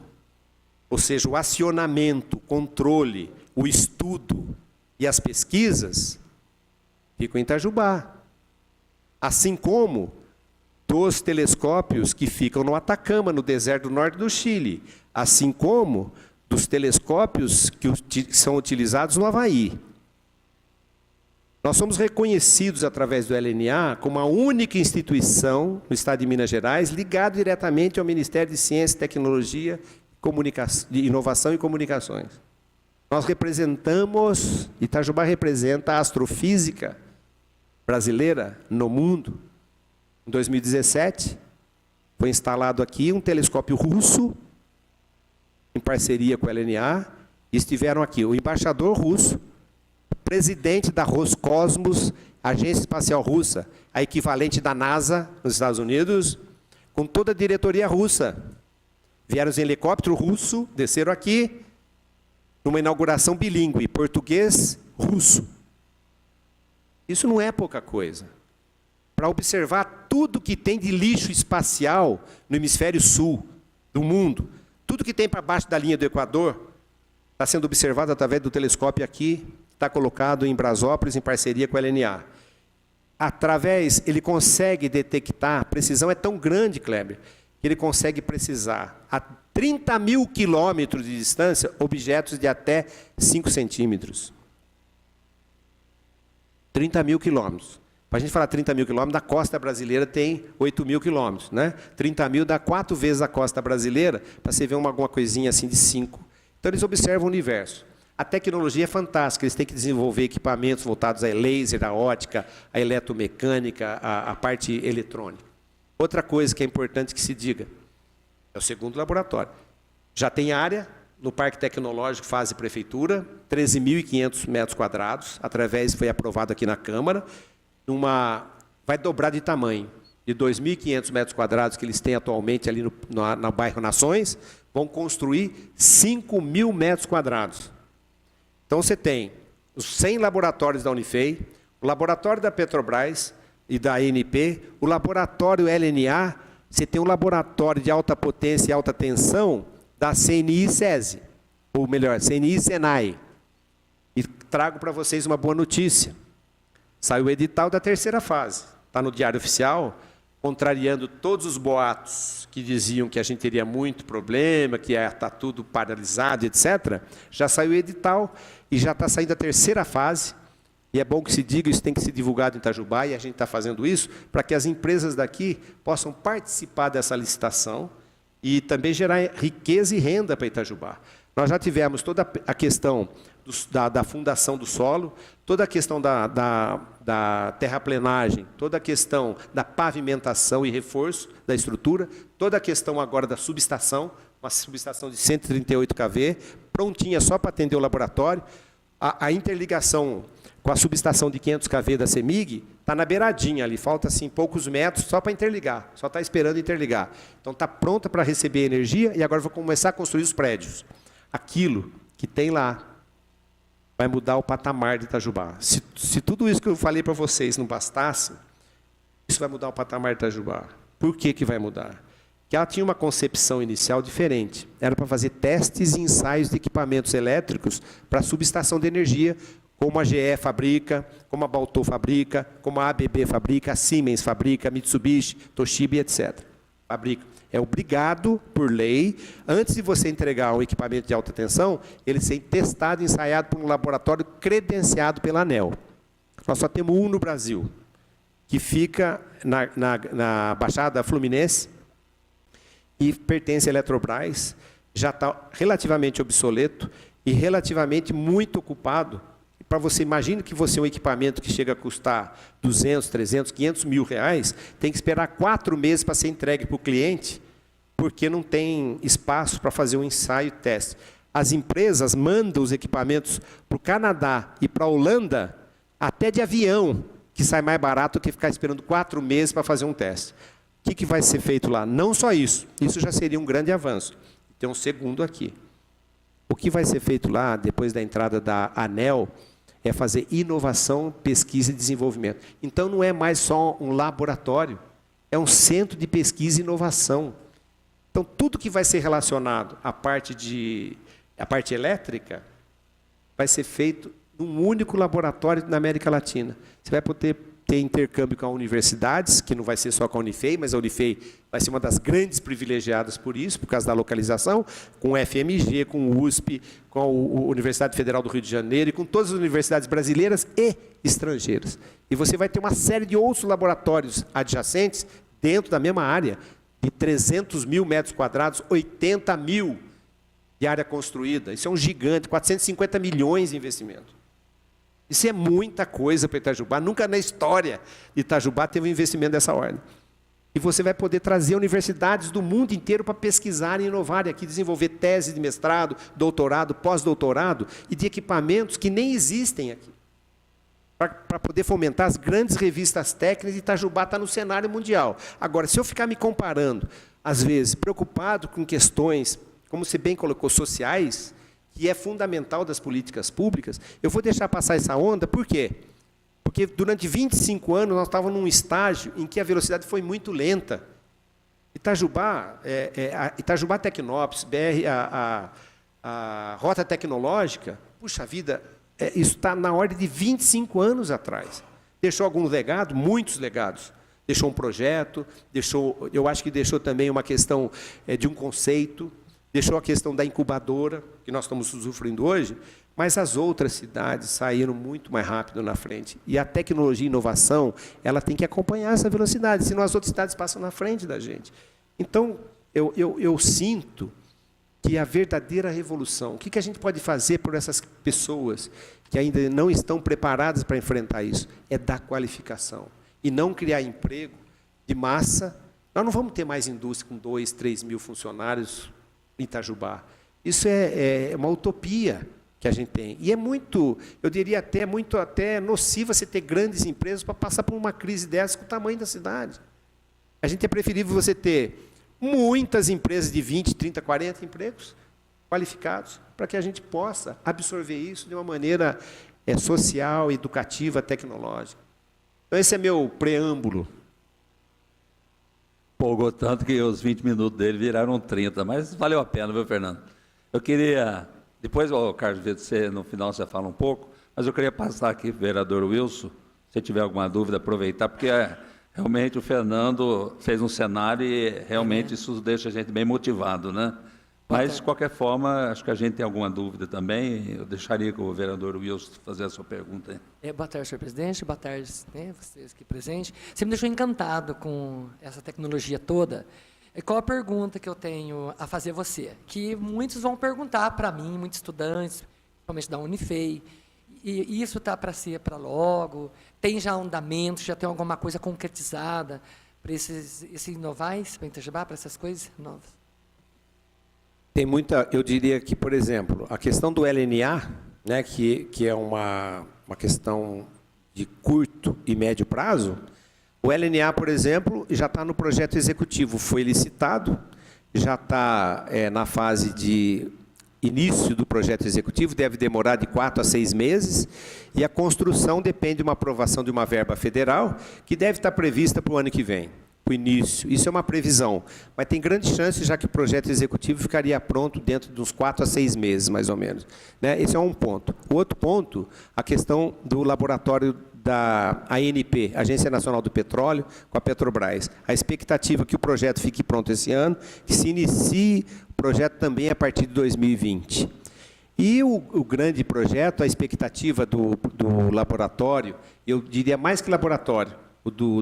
S3: ou seja, o acionamento, o controle, o estudo e as pesquisas, ficam em Itajubá. Assim como dos telescópios que ficam no Atacama, no deserto do norte do Chile. Assim como dos telescópios que são utilizados no Havaí. Nós somos reconhecidos através do LNA como a única instituição no estado de Minas Gerais ligada diretamente ao Ministério de Ciência, Tecnologia, de Inovação e Comunicações. Nós representamos, Itajubá representa a astrofísica brasileira no mundo. Em 2017, foi instalado aqui um telescópio russo, em parceria com o LNA, e estiveram aqui o embaixador russo, o presidente da Roscosmos, Agência Espacial Russa, a equivalente da NASA nos Estados Unidos, com toda a diretoria russa. Vieram em helicóptero russo, desceram aqui, numa inauguração bilíngue, português-russo. Isso não é pouca coisa. Para observar tudo que tem de lixo espacial no hemisfério sul do mundo, tudo que tem para baixo da linha do Equador, está sendo observado através do telescópio aqui, está colocado em Brasópolis, em parceria com a LNA. Ele consegue detectar, a precisão é tão grande, Kleber, que ele consegue precisar a 30 mil quilômetros de distância, objetos de até 5 centímetros. 30 mil quilômetros. Para a gente falar 30 mil quilômetros, da costa brasileira tem 8 mil quilômetros, né? 30 mil dá 4 vezes a costa brasileira, para você ver alguma coisinha assim de 5. Então, eles observam o universo. A tecnologia é fantástica, eles têm que desenvolver equipamentos voltados a laser, a ótica, a eletromecânica, a parte eletrônica. Outra coisa que é importante que se diga, é o segundo laboratório. Já tem área no Parque Tecnológico Fase Prefeitura, 13.500 metros quadrados, foi aprovado aqui na Câmara, vai dobrar de tamanho, de 2.500 metros quadrados que eles têm atualmente ali no bairro Nações, vão construir 5.000 metros quadrados. Então, você tem os 100 laboratórios da Unifei, o laboratório da Petrobras e da ANP, o laboratório LNA, você tem um laboratório de alta potência e alta tensão da CNI-SESI, ou melhor, CNI-SENAI. E trago para vocês uma boa notícia. Saiu o edital da terceira fase. Está no Diário Oficial, contrariando todos os boatos que diziam que a gente teria muito problema, que está tudo paralisado, etc. Já saiu o edital e já está saindo a terceira fase. E é bom que se diga, isso tem que ser divulgado em Itajubá, e a gente está fazendo isso para que as empresas daqui possam participar dessa licitação e também gerar riqueza e renda para Itajubá. Nós já tivemos toda a questão da fundação do solo, toda a questão da terraplenagem, toda a questão da pavimentação e reforço da estrutura, toda a questão agora da subestação, uma subestação de 138 kV, prontinha só para atender o laboratório. A interligação com a subestação de 500 kV da CEMIG está na beiradinha ali, falta assim, poucos metros só para interligar, só está esperando interligar. Então está pronta para receber energia e agora vou começar a construir os prédios. Aquilo que tem lá vai mudar o patamar de Itajubá. Se tudo isso que eu falei para vocês não bastasse, isso vai mudar o patamar de Itajubá. Por que vai mudar? Porque ela tinha uma concepção inicial diferente. Era para fazer testes e ensaios de equipamentos elétricos para subestação de energia, como a GE fabrica, como a Baltô fabrica, como a ABB fabrica, a Siemens fabrica, a Mitsubishi, Toshiba, etc. Fabrica. É obrigado, por lei, antes de você entregar um equipamento de alta tensão, ele ser testado e ensaiado por um laboratório credenciado pela ANEEL. Nós só temos um no Brasil, que fica na Baixada Fluminense e pertence à Eletrobras, já está relativamente obsoleto e relativamente muito ocupado. Para você, imagine que você um equipamento que chega a custar 200, 300, 500 mil reais, tem que esperar 4 meses para ser entregue para o cliente, porque não tem espaço para fazer um ensaio e teste. As empresas mandam os equipamentos para o Canadá e para a Holanda, até de avião, que sai mais barato do que ficar esperando 4 meses para fazer um teste. O que vai ser feito lá? Não só isso já seria um grande avanço. Tem um segundo aqui. O que vai ser feito lá, depois da entrada da ANEEL, é fazer inovação, pesquisa e desenvolvimento. Então, não é mais só um laboratório, é um centro de pesquisa e inovação. Então, tudo que vai ser relacionado à parte elétrica vai ser feito num único laboratório na América Latina. Você vai poder ter intercâmbio com universidades, que não vai ser só com a Unifei, mas a Unifei vai ser uma das grandes privilegiadas por isso, por causa da localização, com o FMG, com o USP, com a Universidade Federal do Rio de Janeiro e com todas as universidades brasileiras e estrangeiras. E você vai ter uma série de outros laboratórios adjacentes dentro da mesma área, de 300 mil metros quadrados, 80 mil de área construída. Isso é um gigante, 450 milhões de investimento. Isso é muita coisa para Itajubá. Nunca na história de Itajubá teve um investimento dessa ordem. E você vai poder trazer universidades do mundo inteiro para pesquisar e inovar aqui, desenvolver tese de mestrado, doutorado, pós-doutorado e de equipamentos que nem existem aqui. Para poder fomentar as grandes revistas técnicas, Itajubá está no cenário mundial. Agora, se eu ficar me comparando, às vezes, preocupado com questões, como você bem colocou, sociais, que é fundamental das políticas públicas, eu vou deixar passar essa onda, por quê? Porque durante 25 anos nós estávamos num estágio em que a velocidade foi muito lenta. Itajubá, Itajubá Tecnópolis, BR, a rota tecnológica, puxa vida, isso está na ordem de 25 anos atrás. Deixou algum legado? Muitos legados. Deixou um projeto, eu acho que deixou também uma questão de um conceito, deixou a questão da incubadora, que nós estamos usufruindo hoje, mas as outras cidades saíram muito mais rápido na frente. E a tecnologia e inovação, ela tem que acompanhar essa velocidade, senão as outras cidades passam na frente da gente. Então, eu sinto que a verdadeira revolução, o que a gente pode fazer por essas pessoas que ainda não estão preparadas para enfrentar isso, é dar qualificação. E não criar emprego de massa. Nós não vamos ter mais indústria com 2, 3 mil funcionários em Itajubá. Isso é uma utopia que a gente tem. E é muito, eu diria até nocivo você ter grandes empresas para passar por uma crise dessa com o tamanho da cidade. A gente é preferível você ter muitas empresas de 20, 30, 40 empregos qualificados, para que a gente possa absorver isso de uma maneira social, educativa, tecnológica. Então, esse é meu preâmbulo.
S1: Empolgou tanto que os 20 minutos dele viraram 30, mas valeu a pena, viu, Fernando? Eu queria, depois, Carlos, você, no final você fala um pouco, mas eu queria passar aqui para o vereador Wilson, se tiver alguma dúvida, aproveitar, porque realmente o Fernando fez um cenário e realmente isso deixa a gente bem motivado, né? Mas, de qualquer forma, acho que a gente tem alguma dúvida também. Eu deixaria com o vereador Wilson fazer a sua pergunta.
S5: Boa tarde, senhor presidente. Boa tarde, vocês aqui presentes. Você me deixou encantado com essa tecnologia toda. Qual a pergunta que eu tenho a fazer a você? Que muitos vão perguntar para mim, muitos estudantes, principalmente da Unifei, e isso está para ser para logo? Tem já andamento, já tem alguma coisa concretizada para esses inovais, para Itajubá, para essas coisas novas?
S3: Tem muita, eu diria que, por exemplo, a questão do LNA, né, que é uma questão de curto e médio prazo, o LNA, por exemplo, já está no projeto executivo, foi licitado, já está na fase de início do projeto executivo, deve demorar de 4 a 6 meses, e a construção depende de uma aprovação de uma verba federal, que deve estar prevista para o ano que vem. O início. Isso é uma previsão, mas tem grande chance, já que o projeto executivo ficaria pronto dentro de uns 4 a 6 meses, mais ou menos. Né? Esse é um ponto. O outro ponto, a questão do laboratório da ANP, Agência Nacional do Petróleo, com a Petrobras. A expectativa é que o projeto fique pronto esse ano, que se inicie o projeto também a partir de 2020. E o grande projeto, a expectativa do laboratório, eu diria mais que laboratório,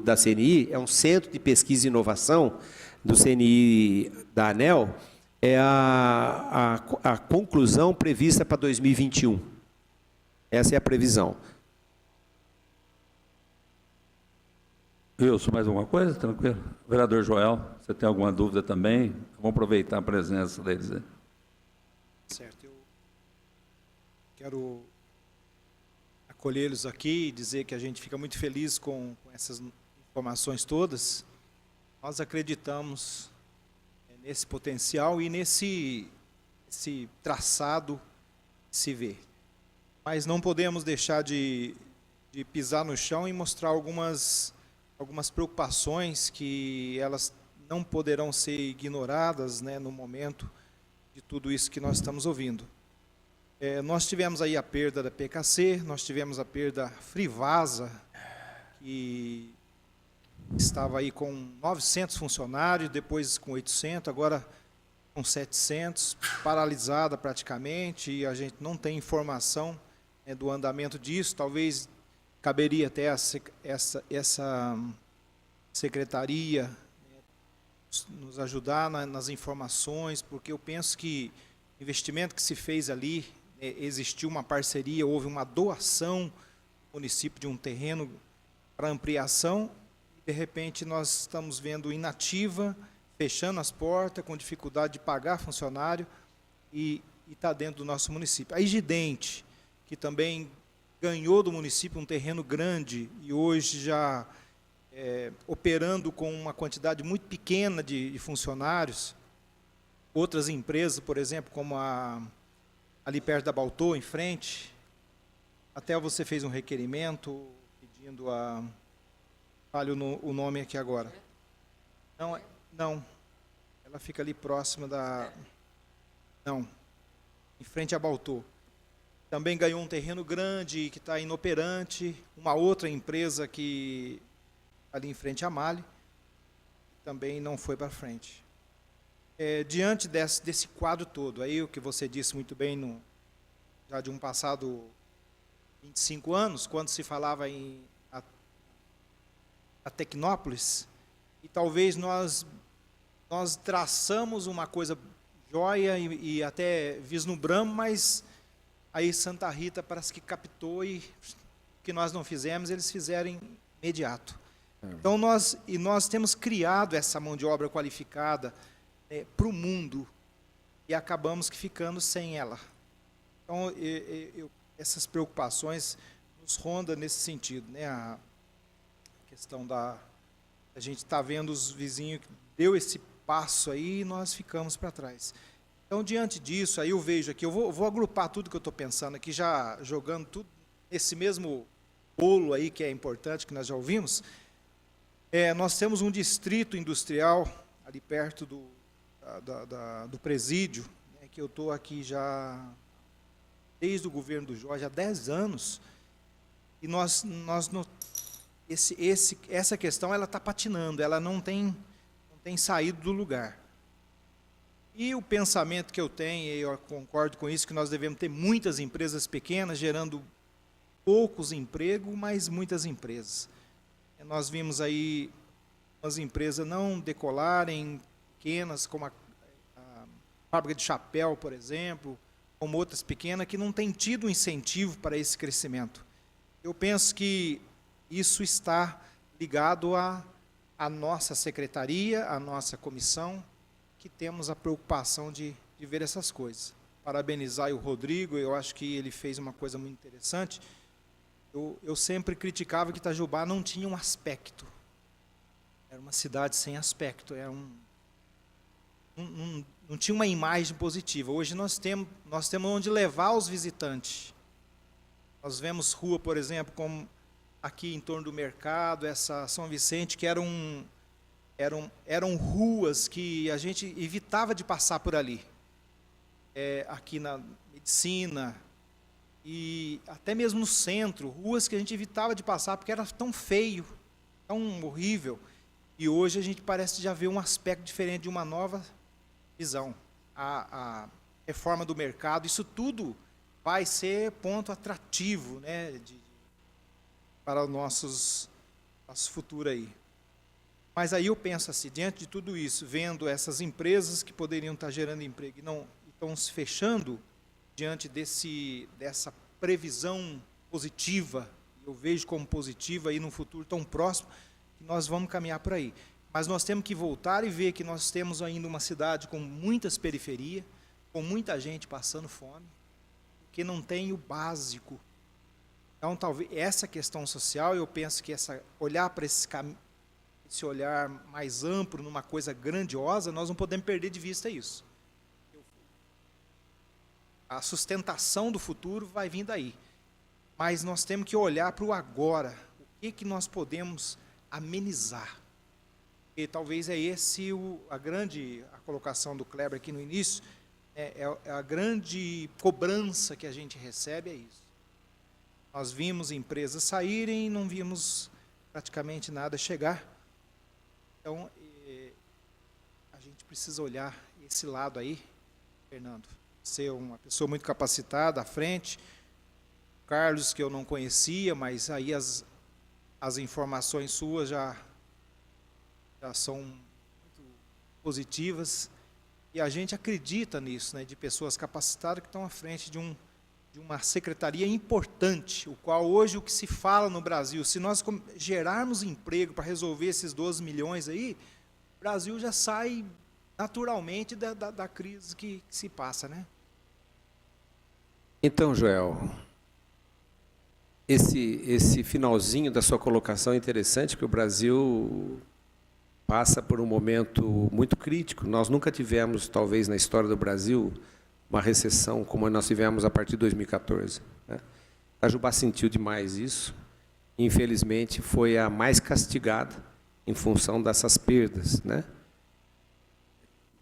S3: da CNI, é um centro de pesquisa e inovação do CNI da ANEEL, é a conclusão prevista para 2021. Essa é a previsão.
S1: Wilson, mais alguma coisa? Tranquilo? Vereador Joel, você tem alguma dúvida também? Vamos aproveitar a presença deles aí.
S6: Certo, eu quero acolhê-los aqui e dizer que a gente fica muito feliz com essas informações todas. Nós acreditamos nesse potencial e nesse traçado se vê. Mas não podemos deixar de pisar no chão e mostrar algumas preocupações que elas não poderão ser ignoradas, né, no momento de tudo isso que nós estamos ouvindo. Nós tivemos aí a perda da PKC, nós tivemos a perda Frivasa, que estava aí com 900 funcionários, depois com 800, agora com 700, paralisada praticamente, e a gente não tem informação, né, do andamento disso. Talvez caberia até essa secretaria, né, nos ajudar nas informações, porque eu penso que o investimento que se fez ali, existiu uma parceria, houve uma doação do município de um terreno para ampliação, e de repente nós estamos vendo inativa, fechando as portas, com dificuldade de pagar funcionário, e está dentro do nosso município. A Igidente, que também ganhou do município um terreno grande, e hoje já operando com uma quantidade muito pequena de funcionários. Outras empresas, por exemplo, como a ali perto da Baltô, em frente. Até você fez um requerimento pedindo a... Falho o nome aqui agora. Não. Ela fica ali próxima da... Não. Em frente a Baltô. Também ganhou um terreno grande que está inoperante. Uma outra empresa que ali em frente à Mali também não foi para frente. Diante desse quadro todo, aí o que você disse muito bem, já de um passado 25 anos, quando se falava em a Tecnópolis, e talvez nós traçamos uma coisa jóia e até vislumbramos, mas aí Santa Rita parece que captou e o que nós não fizemos, eles fizeram imediato. Então nós temos criado essa mão de obra qualificada para o mundo e acabamos ficando sem ela. Então essas preocupações nos rondam nesse sentido, né? A questão a gente está vendo os vizinhos que deu esse passo aí e nós ficamos para trás. Então, diante disso, aí eu vejo aqui, eu vou agrupar tudo que eu estou pensando aqui, já jogando tudo nesse mesmo bolo aí que é importante, que nós já ouvimos. Nós temos um distrito industrial ali perto do presídio, né, que eu estou aqui já desde o governo do Jorge há 10 anos, e essa questão ela está patinando, ela não tem saído do lugar. E o pensamento que eu tenho, e eu concordo com isso, que nós devemos ter muitas empresas pequenas, gerando poucos empregos, mas muitas empresas. Nós vimos aí umas empresas não decolarem, pequenas, como a fábrica de chapéu, por exemplo, como outras pequenas, que não têm tido incentivo para esse crescimento. Eu penso que isso está ligado à nossa secretaria, à nossa comissão, que temos a preocupação de ver essas coisas. Parabenizar o Rodrigo, eu acho que ele fez uma coisa muito interessante. Eu sempre criticava que Itajubá não tinha um aspecto. Era uma cidade sem aspecto, não tinha uma imagem positiva. Hoje nós temos onde levar os visitantes. Nós vemos rua, por exemplo, como aqui em torno do mercado, essa São Vicente, que eram ruas que a gente evitava de passar por ali. Aqui na Medicina, e até mesmo no centro, ruas que a gente evitava de passar porque era tão feio, tão horrível. E hoje a gente parece já ver um aspecto diferente, de uma nova visão. A reforma do mercado, isso tudo vai ser ponto atrativo, né, para o nosso futuro aí. Mas aí eu penso assim, diante de tudo isso, vendo essas empresas que poderiam estar gerando emprego e não estão se fechando, diante dessa previsão positiva, eu vejo como positiva aí num futuro tão próximo, que nós vamos caminhar por aí. Mas nós temos que voltar e ver que nós temos ainda uma cidade com muitas periferias, com muita gente passando fome, que não tem o básico. Então, talvez essa questão social, eu penso que olhar para esse olhar mais amplo, numa coisa grandiosa, nós não podemos perder de vista isso. A sustentação do futuro vai vir daí. Mas nós temos que olhar para o agora. O que nós podemos amenizar? E talvez a colocação do Kleber aqui no início, a grande cobrança que a gente recebe é isso. Nós vimos empresas saírem e não vimos praticamente nada chegar. Então, a gente precisa olhar esse lado aí, Fernando. Ser uma pessoa muito capacitada à frente, Carlos, que eu não conhecia, mas aí as informações suas já são muito positivas, e a gente acredita nisso, né, de pessoas capacitadas que estão à frente de uma secretaria importante, o qual hoje o que se fala no Brasil, se nós gerarmos emprego para resolver esses 12 milhões aí, o Brasil já sai naturalmente da crise que se passa, né?
S3: Então, Joel, esse finalzinho da sua colocação é interessante, porque o Brasil passa por um momento muito crítico. Nós nunca tivemos, talvez, na história do Brasil, uma recessão como nós tivemos a partir de 2014. Né? Itajubá sentiu demais isso. Infelizmente, foi a mais castigada em função dessas perdas, né?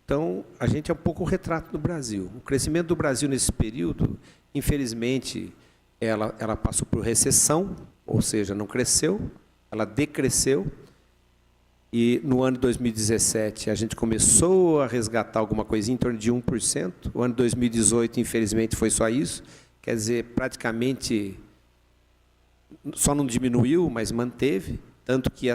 S3: Então, a gente é um pouco o retrato do Brasil. O crescimento do Brasil nesse período, infelizmente, ela passou por recessão, ou seja, não cresceu, ela decresceu. E no ano de 2017, a gente começou a resgatar alguma coisinha em torno de 1%. O ano de 2018, infelizmente, foi só isso. Quer dizer, praticamente, só não diminuiu, mas manteve. Tanto que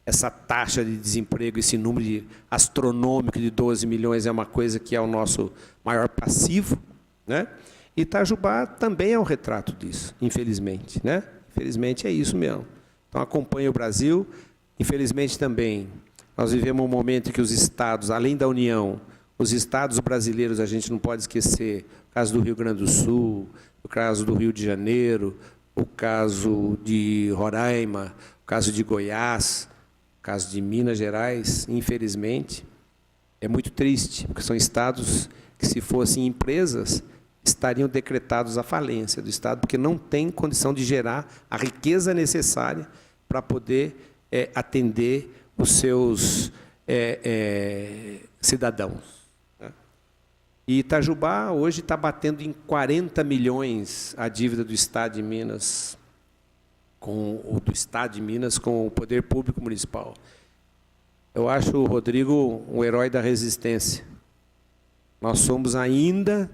S3: essa taxa de desemprego, esse número astronômico de 12 milhões é uma coisa que é o nosso maior passivo, né? E Itajubá também é um retrato disso, infelizmente, né? Infelizmente é isso mesmo. Então acompanha o Brasil. Infelizmente também nós vivemos um momento em que os estados, além da União, os estados brasileiros, a gente não pode esquecer o caso do Rio Grande do Sul, o caso do Rio de Janeiro, o caso de Roraima, o caso de Goiás, o caso de Minas Gerais, infelizmente, é muito triste, porque são estados que, se fossem empresas, estariam decretados à falência do Estado, porque não tem condição de gerar a riqueza necessária para poder atender os seus cidadãos. Né? E Itajubá hoje está batendo em 40 milhões a dívida do Estado de Minas, com o poder público municipal. Eu acho o Rodrigo um herói da resistência. Nós somos ainda,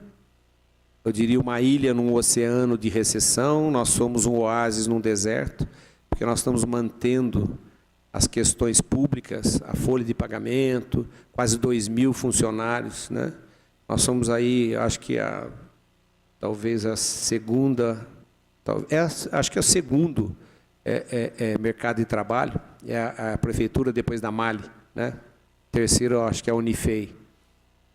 S3: eu diria, uma ilha num oceano de recessão, nós somos um oásis num deserto, porque nós estamos mantendo as questões públicas, a folha de pagamento, quase 2.000 funcionários, né? Nós somos aí, acho que talvez a segunda, acho que é o segundo mercado de trabalho, é a prefeitura depois da Mali, né? Terceiro, acho que é a Unifei.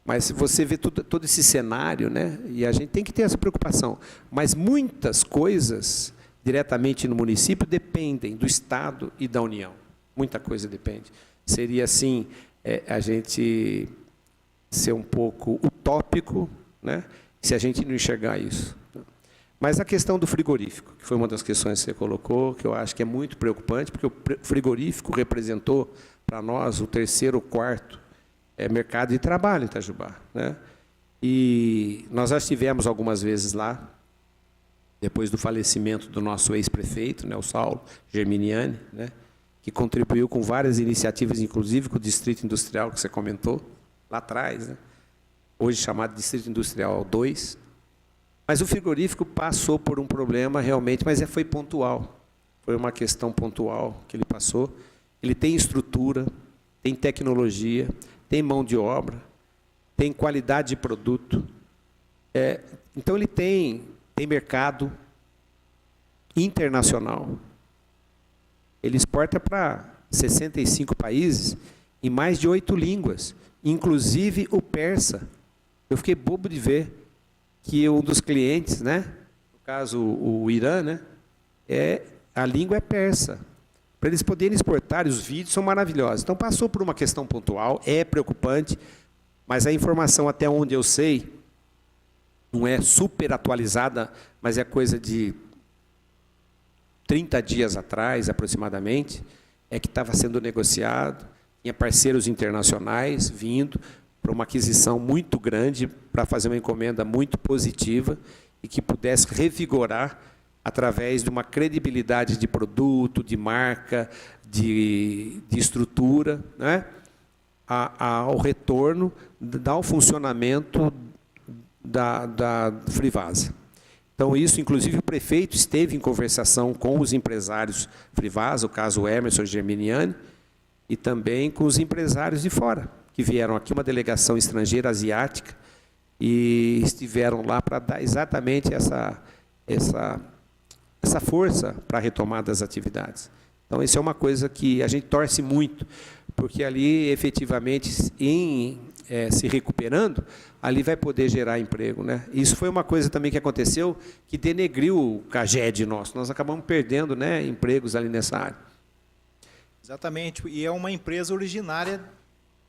S3: Mas você vê todo esse cenário, né? E a gente tem que ter essa preocupação. Mas muitas coisas, diretamente no município, dependem do Estado e da União. Muita coisa depende. Seria, assim, a gente ser um pouco utópico, né? Se a gente não enxergar isso. Mas a questão do frigorífico, que foi uma das questões que você colocou, que eu acho que é muito preocupante, porque o frigorífico representou para nós o terceiro ou quarto mercado de trabalho em Itajubá, né? E nós já estivemos algumas vezes lá, depois do falecimento do nosso ex-prefeito, né, o Saulo Germiniani, né, que contribuiu com várias iniciativas, inclusive com o Distrito Industrial, que você comentou, lá atrás, né, hoje chamado Distrito Industrial 2. Mas o frigorífico passou por um problema realmente, mas foi pontual. Foi uma questão pontual que ele passou. Ele tem estrutura, tem tecnologia, tem mão de obra, tem qualidade de produto. Então, ele tem mercado internacional. Ele exporta para 65 países em mais de 8 línguas, inclusive o persa. Eu fiquei bobo de ver que um dos clientes, né, no caso o Irã, né, a língua é persa. Para eles poderem exportar, os vídeos são maravilhosos. Então, passou por uma questão pontual, é preocupante, mas a informação, até onde eu sei, não é super atualizada, mas é coisa de 30 dias atrás, aproximadamente, que estava sendo negociado, tinha parceiros internacionais vindo para uma aquisição muito grande, para fazer uma encomenda muito positiva e que pudesse revigorar através de uma credibilidade de produto, de marca, de estrutura, né? Ao retorno, ao funcionamento da Frivasa. Então, isso, inclusive, o prefeito esteve em conversação com os empresários Frivasa, o caso Emerson Germiniani, e também com os empresários de fora, que vieram aqui, uma delegação estrangeira asiática, e estiveram lá para dar exatamente essa força para a retomada das atividades. Então, isso é uma coisa que a gente torce muito, porque ali, efetivamente, se recuperando, ali vai poder gerar emprego, né? Isso foi uma coisa também que aconteceu, que denegriu o CAGED nosso. Nós acabamos perdendo, né, empregos ali nessa área.
S6: Exatamente, e é uma empresa originária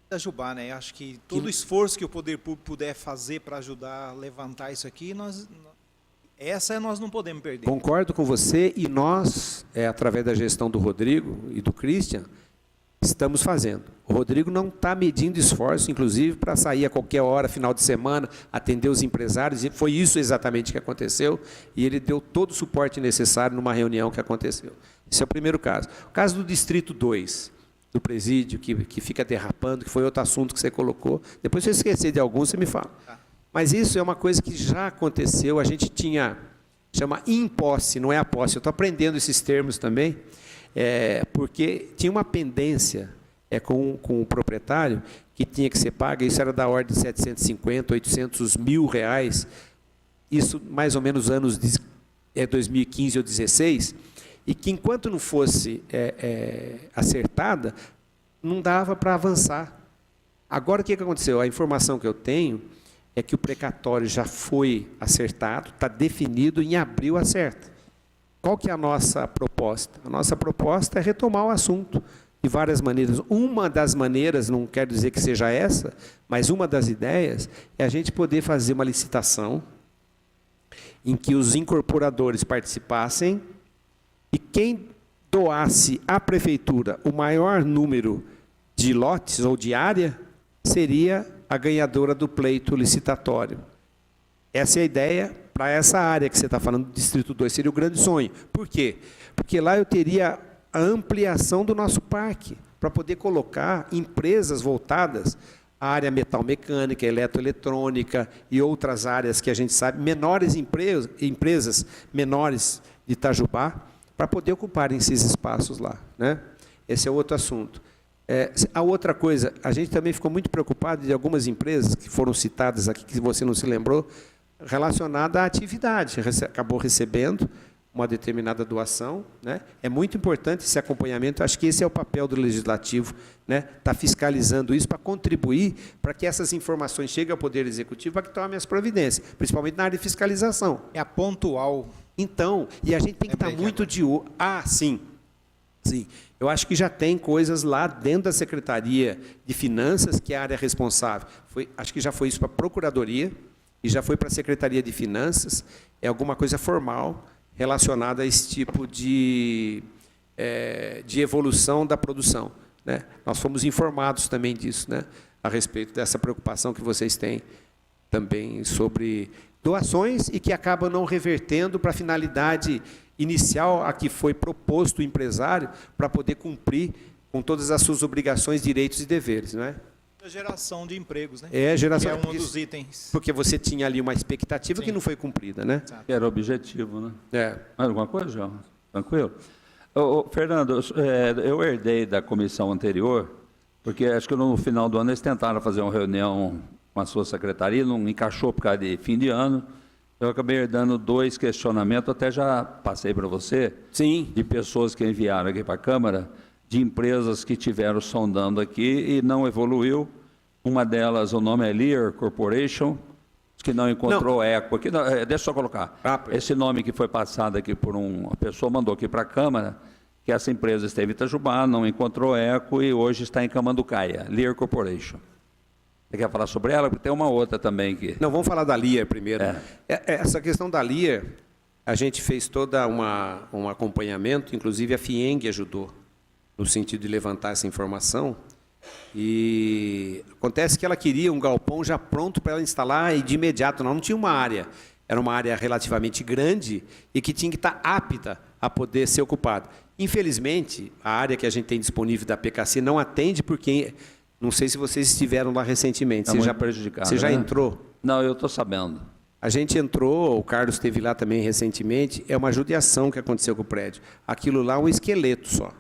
S6: Itajubá, né? Acho que todo o esforço que o poder público puder fazer para ajudar a levantar isso aqui, nós não podemos perder.
S3: Concordo com você, e nós, através da gestão do Rodrigo e do Christian, estamos fazendo. O Rodrigo não está medindo esforço, inclusive, para sair a qualquer hora, final de semana, atender os empresários, e foi isso exatamente que aconteceu, e ele deu todo o suporte necessário numa reunião que aconteceu. Esse é o primeiro caso. O caso do Distrito 2, do presídio, que fica derrapando, que foi outro assunto que você colocou. Depois, se eu esquecer de algum, você me fala. Mas isso é uma coisa que já aconteceu, a gente tinha, chama imposse, não é a posse. Eu estou aprendendo esses termos também, porque tinha uma pendência com o proprietário que tinha que ser paga, isso era da ordem de 750, 800 mil reais, isso mais ou menos anos de 2015 ou 2016, e que enquanto não fosse acertada, não dava para avançar. Agora, o que aconteceu? A informação que eu tenho é que o precatório já foi acertado, está definido, em abril acerta. Qual que é a nossa proposta? A nossa proposta é retomar o assunto de várias maneiras. Uma das maneiras, não quero dizer que seja essa, mas uma das ideias é a gente poder fazer uma licitação em que os incorporadores participassem e quem doasse à prefeitura o maior número de lotes ou de área seria a ganhadora do pleito licitatório. Essa é a ideia para essa área que você está falando do Distrito 2, seria o grande sonho. Por quê? Porque lá eu teria a ampliação do nosso parque, para poder colocar empresas voltadas à área metalmecânica, eletroeletrônica e outras áreas que a gente sabe, menores empresas menores de Itajubá, para poder ocuparem esses espaços lá, né? Esse é outro assunto. A outra coisa, a gente também ficou muito preocupado de algumas empresas que foram citadas aqui, que você não se lembrou, relacionada à atividade. Acabou recebendo uma determinada doação, né? É muito importante esse acompanhamento, acho que esse é o papel do Legislativo, né? Tá fiscalizando isso para contribuir para que essas informações cheguem ao Poder Executivo para que tome as providências, principalmente na área de fiscalização.
S6: É a pontual.
S3: Então, e a gente tem que estar muito de olho. Sim. Sim. Eu acho que já tem coisas lá dentro da Secretaria de Finanças, que é a área responsável. Acho que já foi isso para a Procuradoria e já foi para a Secretaria de Finanças. É alguma coisa formal relacionada a esse tipo de evolução da produção, né? Nós fomos informados também disso, né? A respeito dessa preocupação que vocês têm também sobre doações e que acabam não revertendo para a finalidade inicial a que foi proposto o empresário para poder cumprir com todas as suas obrigações, direitos e deveres, não é?
S6: A geração de empregos, né?
S3: Geração,
S6: que é um dos itens.
S3: porque você tinha ali uma expectativa que não foi cumprida, né?
S1: Que era o objetivo, né? Mais alguma coisa, João? Tranquilo? Fernando, eu herdei da comissão anterior, porque acho que no final do ano eles tentaram fazer uma reunião com a sua secretaria, não encaixou por causa de fim de ano. Eu acabei herdando 2 questionamentos, até já passei para você.
S3: Sim.
S1: De pessoas que enviaram aqui para a Câmara, de empresas que tiveram sondando aqui e não evoluiu. Uma delas, o nome é Lear Corporation, que não encontrou eco aqui. Não, deixa eu só colocar. Esse nome que foi passado aqui por uma pessoa, mandou aqui para a Câmara, que essa empresa esteve em Itajubá, não encontrou eco e hoje está em Camanducaia, Lear Corporation. Você quer falar sobre ela? Porque tem uma outra também que...
S3: Não, vamos falar da Lear primeiro. Essa questão da Lear, a gente fez todo um acompanhamento, inclusive a FIENG ajudou, no sentido de levantar essa informação. E acontece que ela queria um galpão já pronto para ela instalar e de imediato. Não tinha uma área, era uma área relativamente grande e que tinha que estar apta a poder ser ocupada. Infelizmente, a área que a gente tem disponível da PKC não atende porque... Não sei se vocês estiveram lá recentemente.
S1: Você já prejudicado?
S3: Você já
S1: né?
S3: entrou?
S1: Não, eu estou sabendo.
S3: A gente entrou, o Carlos esteve lá também recentemente, é uma judiação que aconteceu com o prédio. Aquilo lá é um esqueleto só.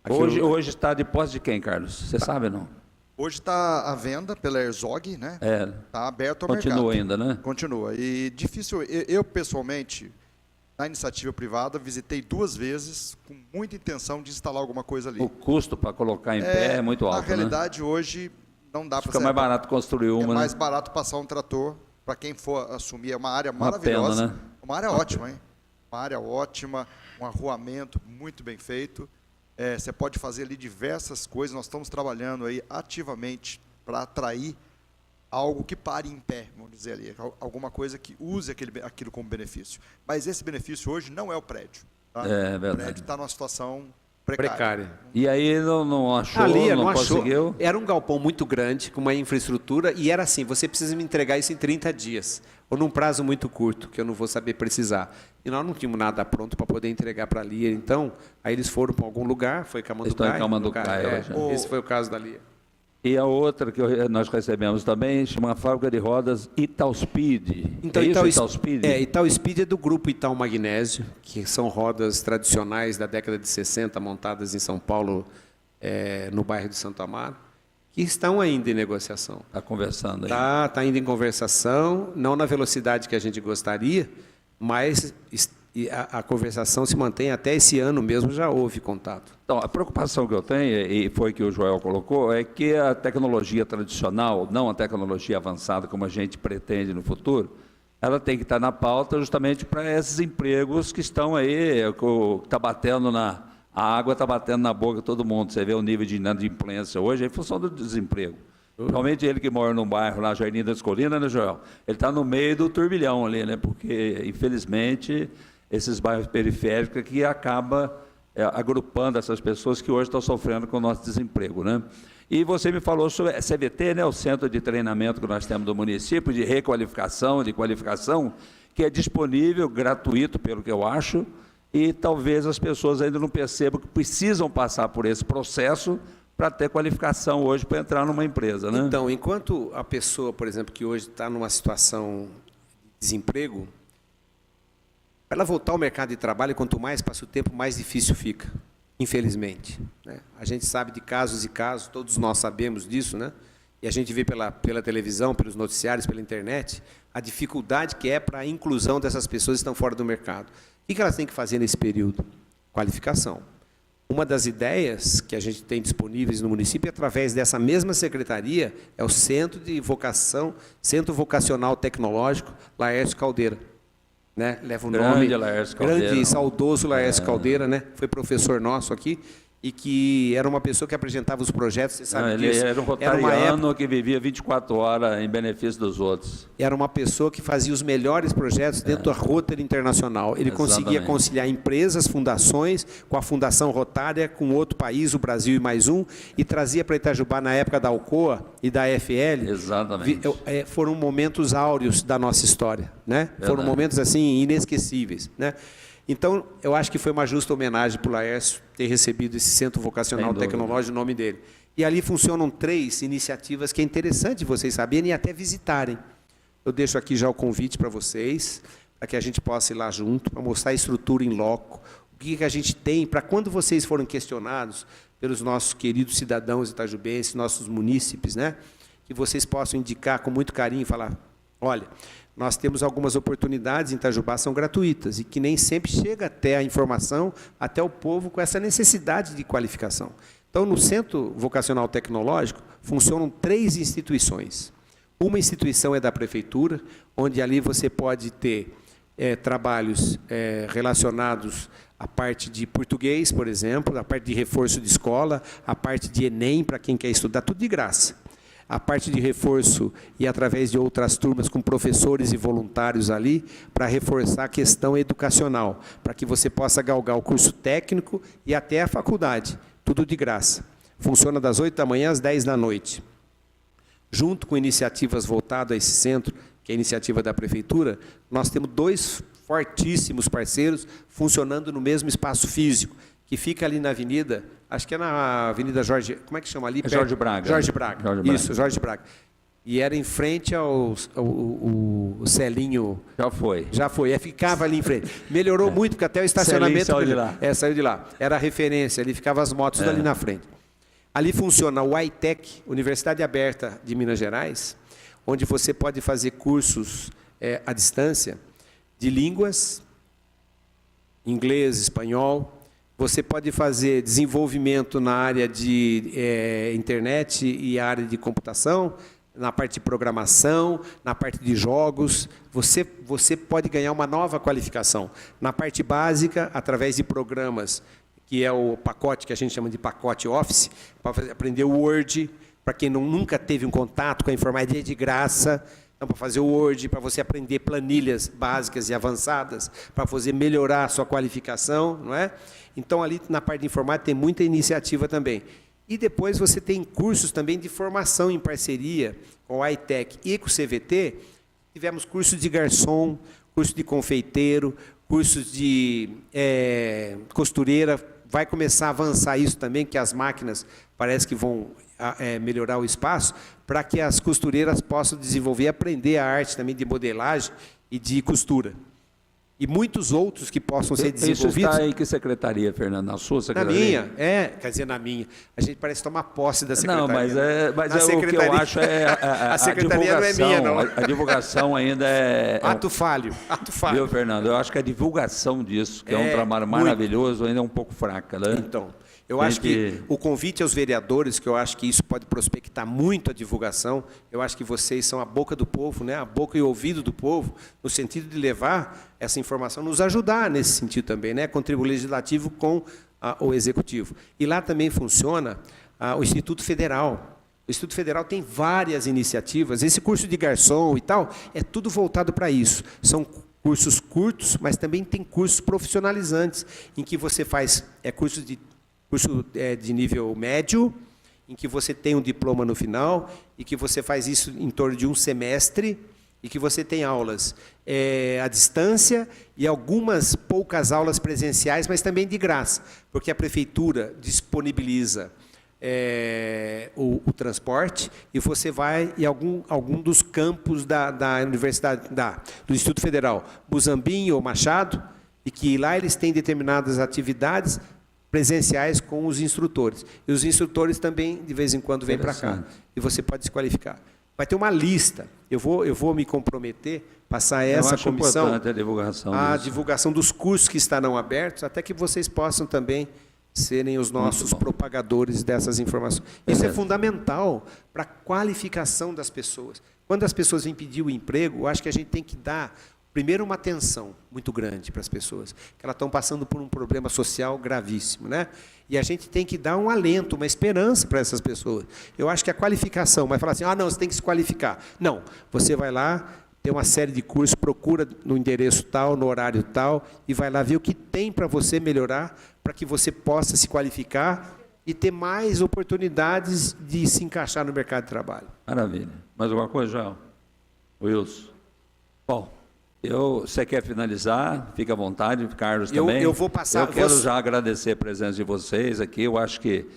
S1: Hoje está de posse de quem, Carlos? Você sabe, não?
S4: Hoje está à venda pela Herzog, né? Está aberto ao mercado.
S1: Continua ainda, né?
S4: Continua. E difícil, eu pessoalmente, na iniciativa privada, visitei 2 vezes com muita intenção de instalar alguma coisa ali.
S1: O custo para colocar em pé é muito alto,
S4: na realidade,
S1: né?
S4: hoje, não dá para...
S1: Fica mais barato construir uma,
S4: É mais
S1: né?
S4: barato passar um trator, para quem for assumir, é uma área maravilhosa.
S1: Pena, né?
S4: Uma área ótima, hein? Uma área ótima, um arruamento muito bem feito. você pode fazer ali diversas coisas. Nós estamos trabalhando aí ativamente para atrair algo que pare em pé, vamos dizer ali, alguma coisa que use aquilo como benefício. Mas esse benefício hoje não é o prédio. Tá?
S1: É
S4: O
S1: verdade.
S4: prédio está numa situação
S3: Precária.
S1: E aí não achou,
S3: Ali
S1: não
S3: achou.
S1: conseguiu?
S3: Era um galpão muito grande, com uma infraestrutura, e era assim, você precisa me entregar isso em 30 dias, ou num prazo muito curto, que eu não vou saber precisar. E nós não tínhamos nada pronto para poder entregar para a Lia, então, aí eles foram para algum lugar, foi Camanducaia.
S1: Estão em Camanducaia hoje, né?
S3: Esse foi o caso da Lia.
S1: E a outra que nós recebemos também chama a fábrica de rodas Italspeed.
S3: Então,
S1: é isso, Italspeed?
S3: Italspeed é do grupo Ital Magnésio, que são rodas tradicionais da década de 60, montadas em São Paulo, no bairro de Santo Amaro, que estão ainda em negociação.
S1: Está conversando aí.
S3: Está ainda em conversação, não na velocidade que a gente gostaria, mas a conversação se mantém até esse ano mesmo, já houve contato.
S1: Então, a preocupação que eu tenho, e foi que o Joel colocou, é que a tecnologia tradicional, não a tecnologia avançada como a gente pretende no futuro, ela tem que estar na pauta justamente para esses empregos que estão aí, que está batendo a água está batendo na boca de todo mundo. Você vê o nível de inadimplência hoje, é em função do desemprego. Realmente ele que mora num bairro lá, Jardim das Colinas, né, Joel? Ele está no meio do turbilhão ali, né? Porque, infelizmente, esses bairros periféricos que acaba agrupando essas pessoas que hoje estão sofrendo com o nosso desemprego, né? E você me falou sobre a CVT, né, o centro de treinamento que nós temos do município, de requalificação, de qualificação, que é disponível, gratuito, pelo que eu acho, e talvez as pessoas ainda não percebam que precisam passar por esse processo para ter qualificação hoje para entrar numa empresa, né?
S3: Então, enquanto a pessoa, por exemplo, que hoje está numa situação de desemprego, para ela voltar ao mercado de trabalho, quanto mais passa o tempo, mais difícil fica, infelizmente, né? A gente sabe de casos e casos, todos nós sabemos disso, né? E a gente vê pela televisão, pelos noticiários, pela internet, a dificuldade que é para a inclusão dessas pessoas que estão fora do mercado. O que elas têm que fazer nesse período? Qualificação. Uma das ideias que a gente tem disponíveis no município, através dessa mesma secretaria, é o Centro Vocacional Tecnológico Laércio Caldeira. Né? Leva o nome
S1: Laércio Caldeira,
S3: grande e saudoso Laércio Caldeira, né? Foi professor nosso aqui, e que era uma pessoa que apresentava os projetos, você sabe
S1: Ele
S3: disso.
S1: era um rotariano que vivia 24 horas em benefício dos outros.
S3: Era uma pessoa que fazia os melhores projetos dentro da Rotary Internacional. Ele conseguia
S1: Exatamente.
S3: conciliar empresas, fundações, com a Fundação Rotária, com outro país, o Brasil e mais um, e trazia para Itajubá, na época da Alcoa e da FL.
S1: Exatamente.
S3: Foram momentos áureos da nossa história, né? Foram momentos assim inesquecíveis, né? Então, eu acho que foi uma justa homenagem para o Laércio ter recebido esse Centro Vocacional Tecnológico, o nome dele. E ali funcionam 3 iniciativas que é interessante vocês saberem e até visitarem. Eu deixo aqui já o convite para vocês, para que a gente possa ir lá junto, para mostrar a estrutura em loco, o que a gente tem, para quando vocês forem questionados pelos nossos queridos cidadãos itajubenses, nossos munícipes, né, que vocês possam indicar com muito carinho e falar, olha, nós temos algumas oportunidades em Itajubá, são gratuitas, e que nem sempre chega até a informação, até o povo com essa necessidade de qualificação. Então, no Centro Vocacional Tecnológico, funcionam 3 instituições. Uma instituição é da Prefeitura, onde ali você pode ter trabalhos relacionados à parte de português, por exemplo, a parte de reforço de escola, a parte de Enem, para quem quer estudar, tudo de graça. A parte de reforço e através de outras turmas com professores e voluntários ali, para reforçar a questão educacional, para que você possa galgar o curso técnico e até a faculdade, tudo de graça. Funciona das 8 da manhã às 10 da noite. Junto com iniciativas voltadas a esse centro, que é a iniciativa da Prefeitura, nós temos 2 fortíssimos parceiros funcionando no mesmo espaço físico, que fica ali na avenida, acho que é na Avenida Jorge, como é que chama ali?
S1: Jorge Braga.
S3: Jorge Braga, isso, Jorge Braga. E era em frente ao Celinho.
S1: Já foi.
S3: Ficava ali em frente. Melhorou muito, porque até o estacionamento...
S1: Celinho saiu de lá.
S3: Saiu de lá. Era a referência, ali ficavam as motos ali na frente. Ali funciona o ITEC, Universidade Aberta de Minas Gerais, onde você pode fazer cursos à distância de línguas, inglês, espanhol. Você pode fazer desenvolvimento na área de internet e área de computação, na parte de programação, na parte de jogos. Você pode ganhar uma nova qualificação. Na parte básica, através de programas que é o pacote que a gente chama de pacote Office, para aprender o Word, para quem nunca teve um contato com a informática, é de graça. Então, para fazer o Word, para você aprender planilhas básicas e avançadas, para você melhorar a sua qualificação, não é? Então, ali na parte de informática tem muita iniciativa também. E depois você tem cursos também de formação em parceria com o iTech e com o CVT. Tivemos cursos de garçom, curso de confeiteiro, cursos de costureira. Vai começar a avançar isso também, que as máquinas parece que vão melhorar o espaço, para que as costureiras possam desenvolver e aprender a arte também de modelagem e de costura. E muitos outros que possam ser desenvolvidos.
S1: Isso está em que secretaria, Fernando? Na sua secretaria?
S3: Na minha, quer dizer, na minha. A gente parece tomar posse da secretaria.
S1: Não, mas o que eu acho
S3: a secretaria não é minha, não.
S1: A divulgação ainda é...
S3: Ato falho.
S1: Viu, Fernando? Eu acho que a divulgação disso, que é um trabalho maravilhoso, ainda é um pouco fraca, né?
S3: Então, eu acho que o convite aos vereadores, que eu acho que isso pode prospectar muito a divulgação, eu acho que vocês são a boca do povo, né? A boca e o ouvido do povo, no sentido de levar essa informação, nos ajudar nesse sentido também, né? Contribuir o legislativo com o executivo. E lá também funciona o Instituto Federal. O Instituto Federal tem várias iniciativas. Esse curso de garçom e tal, é tudo voltado para isso. São cursos curtos, mas também tem cursos profissionalizantes, em que você faz curso de nível médio, em que você tem um diploma no final, e que você faz isso em torno de um semestre, e que você tem aulas à distância e algumas poucas aulas presenciais, mas também de graça, porque a prefeitura disponibiliza o transporte, e você vai em algum dos campos da Universidade, do Instituto Federal, Muzambinho ou Machado, e que lá eles têm determinadas atividades presenciais com os instrutores. E os instrutores também, de vez em quando, vêm para cá. E você pode se qualificar. Vai ter uma lista. Eu vou me comprometer, passar essa comissão, a divulgação dos cursos que estarão abertos, até que vocês possam também serem os nossos propagadores dessas informações. Isso é fundamental para a qualificação das pessoas. Quando as pessoas vêm pedir o emprego, eu acho que a gente tem que dar, primeiro, uma atenção muito grande para as pessoas, que elas estão passando por um problema social gravíssimo, né? E a gente tem que dar um alento, uma esperança para essas pessoas. Eu acho que a qualificação, vai falar assim, não, você tem que se qualificar. Não, você vai lá, tem uma série de cursos, procura no endereço tal, no horário tal, e vai lá ver o que tem para você melhorar, para que você possa se qualificar e ter mais oportunidades de se encaixar no mercado de trabalho.
S1: Maravilha. Mais alguma coisa, João? Wilson? Bom, você quer finalizar? Fique à vontade, Carlos também.
S3: Eu vou passar...
S1: Eu quero já agradecer a presença de vocês aqui. Eu acho que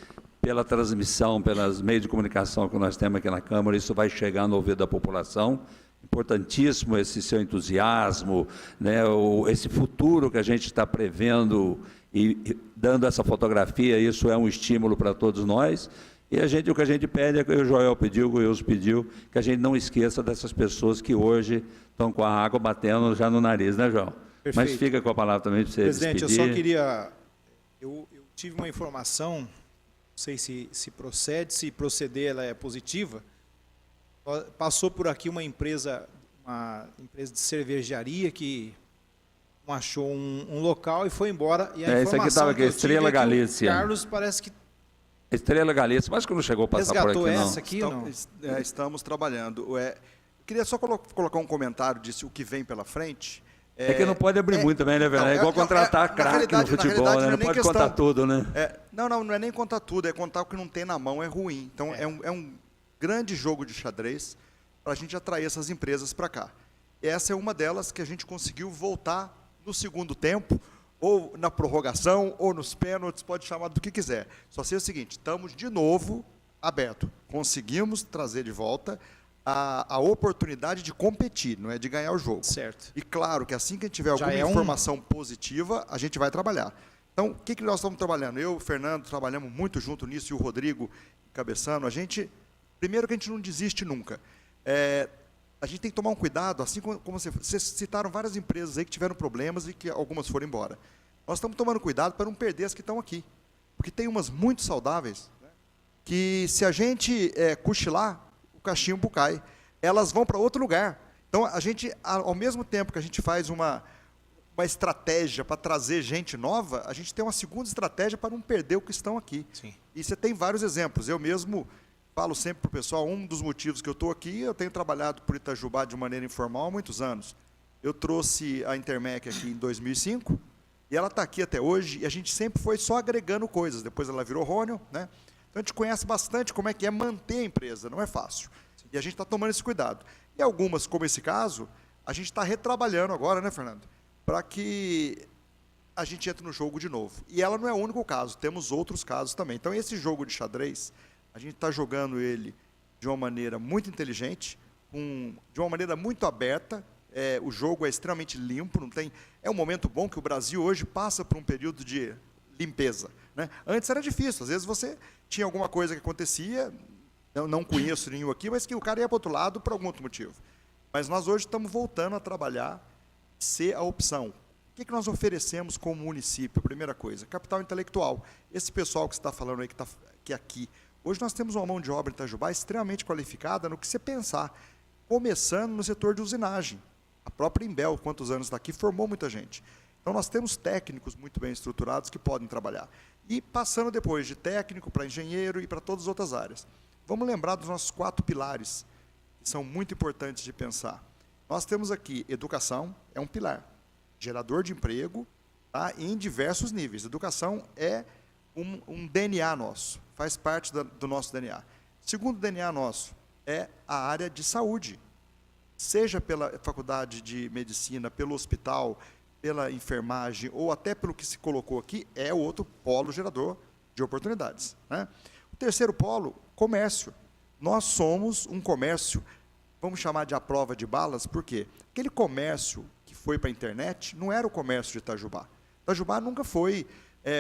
S1: pela transmissão, pelos meios de comunicação que nós temos aqui na Câmara, isso vai chegar no ouvido da população. Importantíssimo esse seu entusiasmo, né? Esse futuro que a gente está prevendo e dando essa fotografia, isso é um estímulo para todos nós. E o que a gente pede é que o Joel pediu, o Wilson pediu, que a gente não esqueça dessas pessoas que hoje estão com a água batendo já no nariz, né, João?
S6: Perfeito.
S1: Mas fica com a palavra também para você
S6: Presidente,
S1: despedir.
S6: eu só queria... Eu tive uma informação, não sei se procede, se proceder ela é positiva. Passou por aqui uma empresa de cervejaria que não achou um local e foi embora. E a
S1: isso aqui estava aqui, Estrela Galícia.
S6: Carlos parece que
S1: Estrela Galícia, mas que não chegou a passar por aqui, não.
S6: essa aqui, não?
S4: Estamos trabalhando. Queria só colocar um comentário disso, o que vem pela frente.
S1: É que não pode abrir muito também, né, velho? É igual contratar craque no futebol, né? Não pode contar tudo, né?
S4: Não é nem contar tudo, é contar o que não tem na mão, é ruim. Então, é um grande jogo de xadrez para a gente atrair essas empresas para cá. Essa é uma delas que a gente conseguiu voltar no segundo tempo, ou na prorrogação, ou nos pênaltis, pode chamar do que quiser. Só sei o seguinte, estamos de novo aberto. Conseguimos trazer de volta a oportunidade de competir, não é de ganhar o jogo.
S6: Certo.
S4: E claro que assim que a gente tiver alguma informação positiva, a gente vai trabalhar. Então, o que nós estamos trabalhando? Eu e o Fernando trabalhamos muito junto nisso, e o Rodrigo encabeçando. Primeiro que a gente não desiste nunca. A gente tem que tomar um cuidado, assim como vocês citaram várias empresas aí que tiveram problemas e que algumas foram embora. Nós estamos tomando cuidado para não perder as que estão aqui. Porque tem umas muito saudáveis, né, que se a gente cochilar, o cachimbo cai. Elas vão para outro lugar. Então, a gente, ao mesmo tempo que a gente faz uma uma estratégia para trazer gente nova, a gente tem uma segunda estratégia para não perder o que estão aqui.
S6: Sim.
S4: E você tem vários exemplos. Eu mesmo falo sempre para o pessoal, um dos motivos que eu estou aqui, eu tenho trabalhado por Itajubá de maneira informal há muitos anos. Eu trouxe a Intermec aqui em 2005, e ela está aqui até hoje, e a gente sempre foi só agregando coisas. Depois ela virou Rônio, né? Então a gente conhece bastante como é que é manter a empresa, não é fácil. E a gente está tomando esse cuidado. E algumas, como esse caso, a gente está retrabalhando agora, né, Fernando? Para que a gente entre no jogo de novo. E ela não é o único caso, temos outros casos também. Então, esse jogo de xadrez, a gente está jogando ele de uma maneira muito inteligente, de uma maneira muito aberta. O jogo é extremamente limpo, não tem. É um momento bom que o Brasil hoje passa por um período de limpeza, né? Antes era difícil, às vezes você tinha alguma coisa que acontecia, eu não conheço nenhum aqui, mas que o cara ia para o outro lado por algum outro motivo. Mas nós hoje estamos voltando a trabalhar, ser a opção. O que nós oferecemos como município? Primeira coisa, capital intelectual. Esse pessoal que você está falando aí, que é aqui, hoje nós temos uma mão de obra em Itajubá extremamente qualificada no que você pensar, começando no setor de usinagem. A própria Imbel, quantos anos está aqui, formou muita gente. Então, nós temos técnicos muito bem estruturados que podem trabalhar. E passando depois de técnico para engenheiro e para todas as outras áreas. Vamos lembrar dos nossos 4 pilares, que são muito importantes de pensar. Nós temos aqui educação, é um pilar, gerador de emprego, tá, em diversos níveis. Educação é um DNA nosso, faz parte do nosso DNA. Segundo DNA nosso é a área de saúde, seja pela faculdade de medicina, pelo hospital, pela enfermagem, ou até pelo que se colocou aqui, é o outro polo gerador de oportunidades, né? O terceiro polo, comércio. Nós somos um comércio, vamos chamar de à prova de balas, por quê? Aquele comércio que foi para a internet não era o comércio de Itajubá. Itajubá nunca foi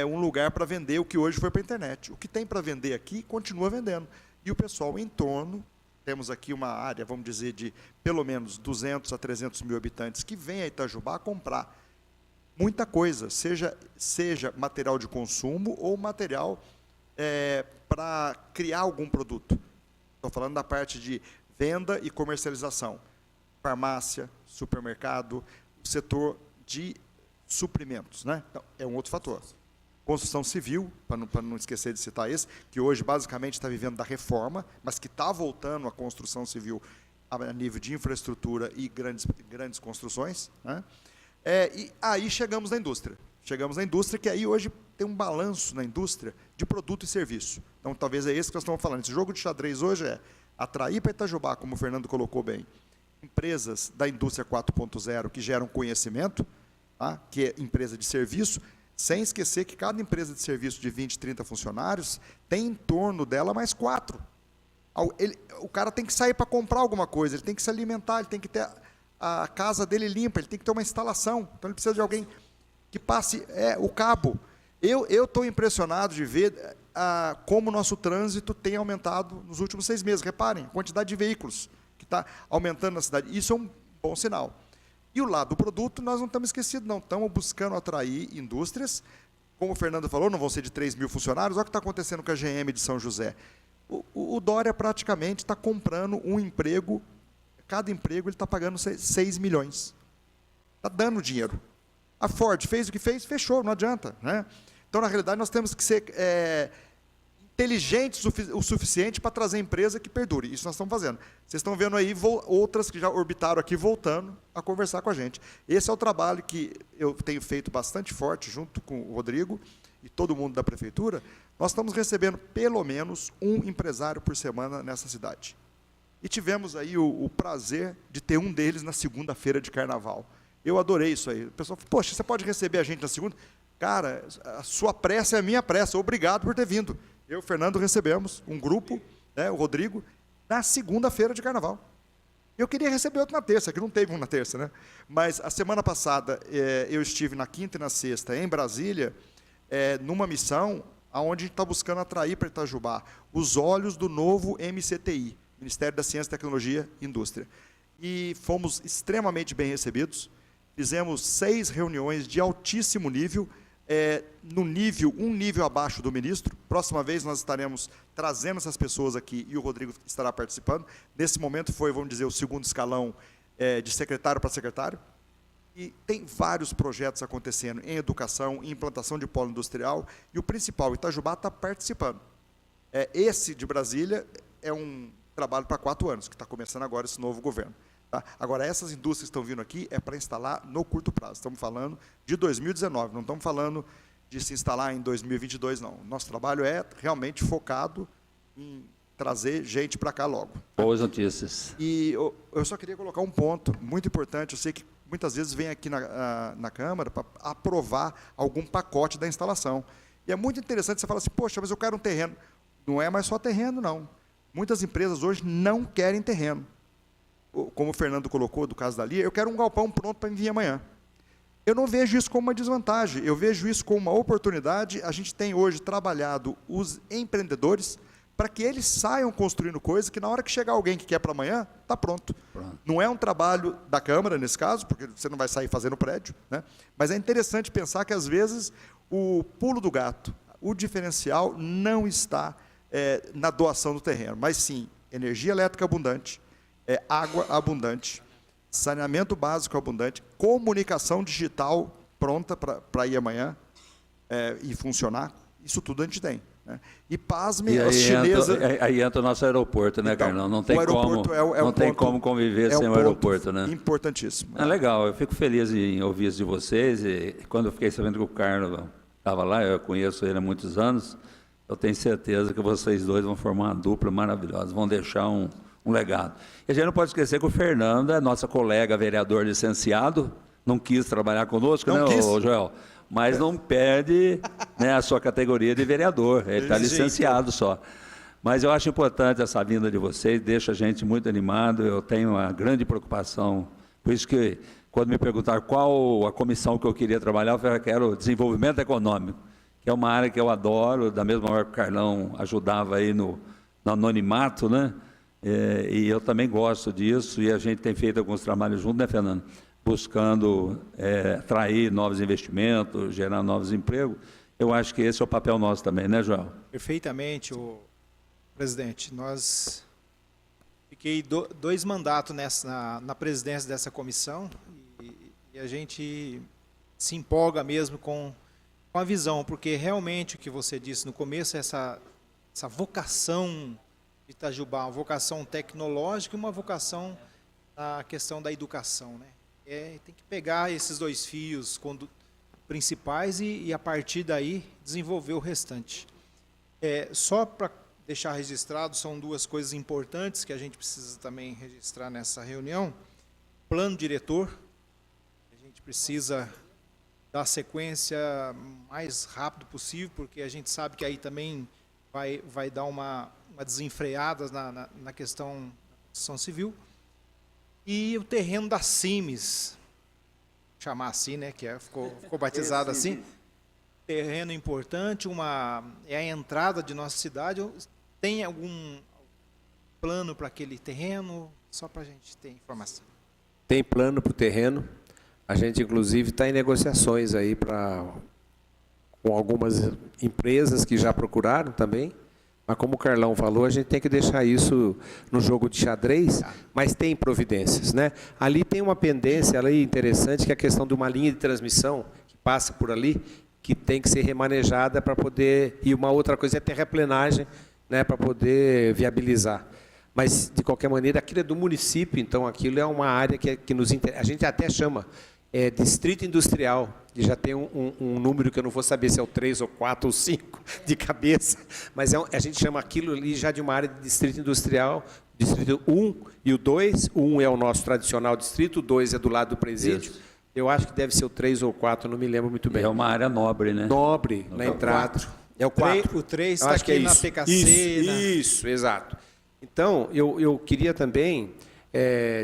S4: um lugar para vender o que hoje foi para a internet. O que tem para vender aqui, continua vendendo. E o pessoal em torno, temos aqui uma área, vamos dizer, de pelo menos 200 a 300 mil habitantes, que vem a Itajubá comprar muita coisa, seja material de consumo ou material para criar algum produto. Estou falando da parte de venda e comercialização. Farmácia, supermercado, o setor de suprimentos, né? Então, é um outro fator. Construção civil, para não esquecer de citar esse, que hoje basicamente está vivendo da reforma, mas que está voltando à construção civil a nível de infraestrutura e grandes construções, né? E aí chegamos na indústria. Chegamos na indústria, que aí hoje tem um balanço na indústria de produto e serviço. Então, talvez é esse que nós estamos falando. Esse jogo de xadrez hoje é atrair para Itajubá, como o Fernando colocou bem, empresas da indústria 4.0 que geram conhecimento, tá? Que é empresa de serviço, sem esquecer que cada empresa de serviço de 20, 30 funcionários tem em torno dela mais 4. O cara tem que sair para comprar alguma coisa, ele tem que se alimentar, ele tem que ter a casa dele limpa, ele tem que ter uma instalação. Então, ele precisa de alguém que passe o cabo. Eu estou impressionado de ver como o nosso trânsito tem aumentado nos últimos 6 meses. Reparem, a quantidade de veículos que está aumentando na cidade. Isso é um bom sinal. E o lado do produto, nós não estamos esquecidos, não. Estamos buscando atrair indústrias. Como o Fernando falou, não vão ser de 3 mil funcionários. Olha o que está acontecendo com a GM de São José. O Dória praticamente está comprando um emprego. Cada emprego ele está pagando 6 milhões. Está dando dinheiro. A Ford fez o que fez, fechou, não adianta, né? Então, na realidade, nós temos que ser inteligentes o suficiente para trazer empresa que perdure. Isso nós estamos fazendo. Vocês estão vendo aí outras que já orbitaram aqui, voltando a conversar com a gente. Esse é o trabalho que eu tenho feito bastante forte, junto com o Rodrigo e todo mundo da Prefeitura. Nós estamos recebendo pelo menos um empresário por semana nessa cidade. E tivemos aí o prazer de ter um deles na segunda-feira de Carnaval. Eu adorei isso aí. O pessoal falou, poxa, você pode receber a gente na segunda? Cara, a sua pressa é a minha pressa. Obrigado por ter vindo. Eu e o Fernando recebemos um grupo, né, o Rodrigo, na segunda-feira de Carnaval. Eu queria receber outro na terça, que não teve um na terça, né? Mas a semana passada eu estive na quinta e na sexta em Brasília, numa missão onde a gente está buscando atrair para Itajubá os olhos do novo MCTI, Ministério da Ciência, Tecnologia e Indústria. E fomos extremamente bem recebidos. Fizemos 6 reuniões de altíssimo nível, um nível abaixo do ministro. Próxima vez nós estaremos trazendo essas pessoas aqui e o Rodrigo estará participando. Nesse momento foi, vamos dizer, o segundo escalão de secretário para secretário. E tem vários projetos acontecendo em educação, em implantação de polo industrial, e o principal, Itajubá, está participando. Esse de Brasília é um trabalho para 4 anos, que está começando agora esse novo governo. Tá? Agora, essas indústrias que estão vindo aqui é para instalar no curto prazo. Estamos falando de 2019, não estamos falando de se instalar em 2022, não. Nosso trabalho é realmente focado em trazer gente para cá logo.
S1: Boas notícias.
S4: E eu só queria colocar um ponto muito importante. Eu sei que muitas vezes vem aqui na Câmara para aprovar algum pacote da instalação. E é muito interessante você falar assim, poxa, mas eu quero um terreno. Não é mais só terreno, não. Muitas empresas hoje não querem terreno. Como o Fernando colocou, do caso da Lia, eu quero um galpão pronto para vir amanhã. Eu não vejo isso como uma desvantagem, eu vejo isso como uma oportunidade. A gente tem hoje trabalhado os empreendedores para que eles saiam construindo coisas que na hora que chegar alguém que quer para amanhã, está pronto. Não é um trabalho da Câmara, nesse caso, porque você não vai sair fazendo prédio, né? Mas é interessante pensar que, às vezes, o pulo do gato, o diferencial não está na doação do terreno, mas sim energia elétrica abundante, água abundante, saneamento básico abundante, comunicação digital pronta para ir amanhã e funcionar. Isso tudo a gente tem. Né? E pasme, as chinesas...
S1: Aí entra o nosso aeroporto, né,
S4: então,
S1: Carlão? Não tem como conviver sem o aeroporto, né?
S4: Importantíssimo.
S1: É legal, eu fico feliz em ouvir isso de vocês. E quando eu fiquei sabendo que o Carlos estava lá, eu conheço ele há muitos anos, eu tenho certeza que vocês dois vão formar uma dupla maravilhosa, vão deixar um legado. E a gente não pode esquecer que o Fernando é nossa colega vereador licenciado, não quis trabalhar conosco, não, né, Joel? Mas não perde, né, a sua categoria de vereador, ele está licenciado só. Mas eu acho importante essa vinda de vocês, deixa a gente muito animado, eu tenho uma grande preocupação, por isso que quando me perguntaram qual a comissão que eu queria trabalhar, eu falei que era o desenvolvimento econômico, que é uma área que eu adoro, da mesma hora que o Carlão ajudava aí no anonimato, né? E eu também gosto disso, e a gente tem feito alguns trabalhos juntos, né, Fernando? Buscando atrair novos investimentos, gerar novos empregos. Eu acho que esse é o papel nosso também, né, Joel?
S6: Perfeitamente, presidente. Fiquei 2 mandatos na presidência dessa comissão e a gente se empolga mesmo com a visão, porque realmente o que você disse no começo, essa vocação de Itajubá, uma vocação tecnológica e uma vocação na questão da educação, né? Tem que pegar esses 2 fios principais e a partir daí desenvolver o restante. Só para deixar registrado, são 2 coisas importantes que a gente precisa também registrar nessa reunião. Plano diretor, a gente precisa dar sequência mais rápido possível, porque a gente sabe que aí também vai dar uma desenfreada na questão da construção civil. E o terreno da CIMES, chamar assim, né, que ficou batizado assim, terreno importante, é a entrada de nossa cidade. Tem algum plano para aquele terreno? Só para a gente ter informação.
S3: Tem plano para o terreno. A gente, inclusive, está em negociações aí com algumas empresas que já procuraram também. Mas, como o Carlão falou, a gente tem que deixar isso no jogo de xadrez, mas tem providências, né? Ali tem uma pendência ali interessante, que é a questão de uma linha de transmissão que passa por ali, que tem que ser remanejada para poder... E uma outra coisa é terraplenagem, né, para poder viabilizar. Mas, de qualquer maneira, aquilo é do município, então aquilo é uma área que nos interessa. A gente até chama distrito industrial, que já tem um número que eu não vou saber se é o 3 ou 4 ou 5 de cabeça, mas a gente chama aquilo ali já de uma área de distrito industrial, distrito 1 e o 2. O 1 é o nosso tradicional distrito, o 2 é do lado do presídio. Isso. Eu acho que deve ser o 3 ou 4, não me lembro muito bem.
S1: É uma área nobre, né?
S3: Nobre, na entrada. É o 4.
S6: O 3 está aqui na PKC.
S3: Isso, exato. Então, eu queria também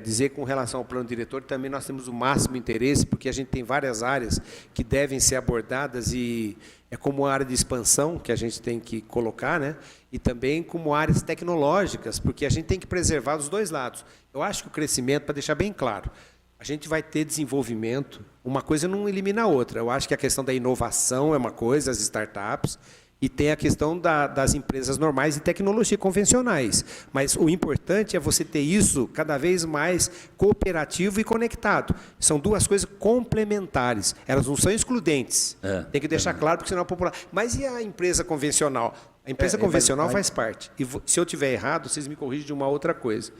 S3: dizer, com relação ao plano diretor, também nós temos o máximo interesse, porque a gente tem várias áreas que devem ser abordadas, e é como área de expansão que a gente tem que colocar, né? E também como áreas tecnológicas, porque a gente tem que preservar os 2 lados. Eu acho que o crescimento, para deixar bem claro, a gente vai ter desenvolvimento, uma coisa não elimina a outra. Eu acho que a questão da inovação é uma coisa, as startups, E tem a questão das empresas normais de tecnologia convencionais. Mas o importante é você ter isso cada vez mais cooperativo e conectado. São duas coisas complementares. Elas não são excludentes. Tem que deixar claro, porque senão é popular. Mas e a empresa convencional? A empresa convencional faz parte. E se eu tiver errado, vocês me corrigem de uma outra coisa.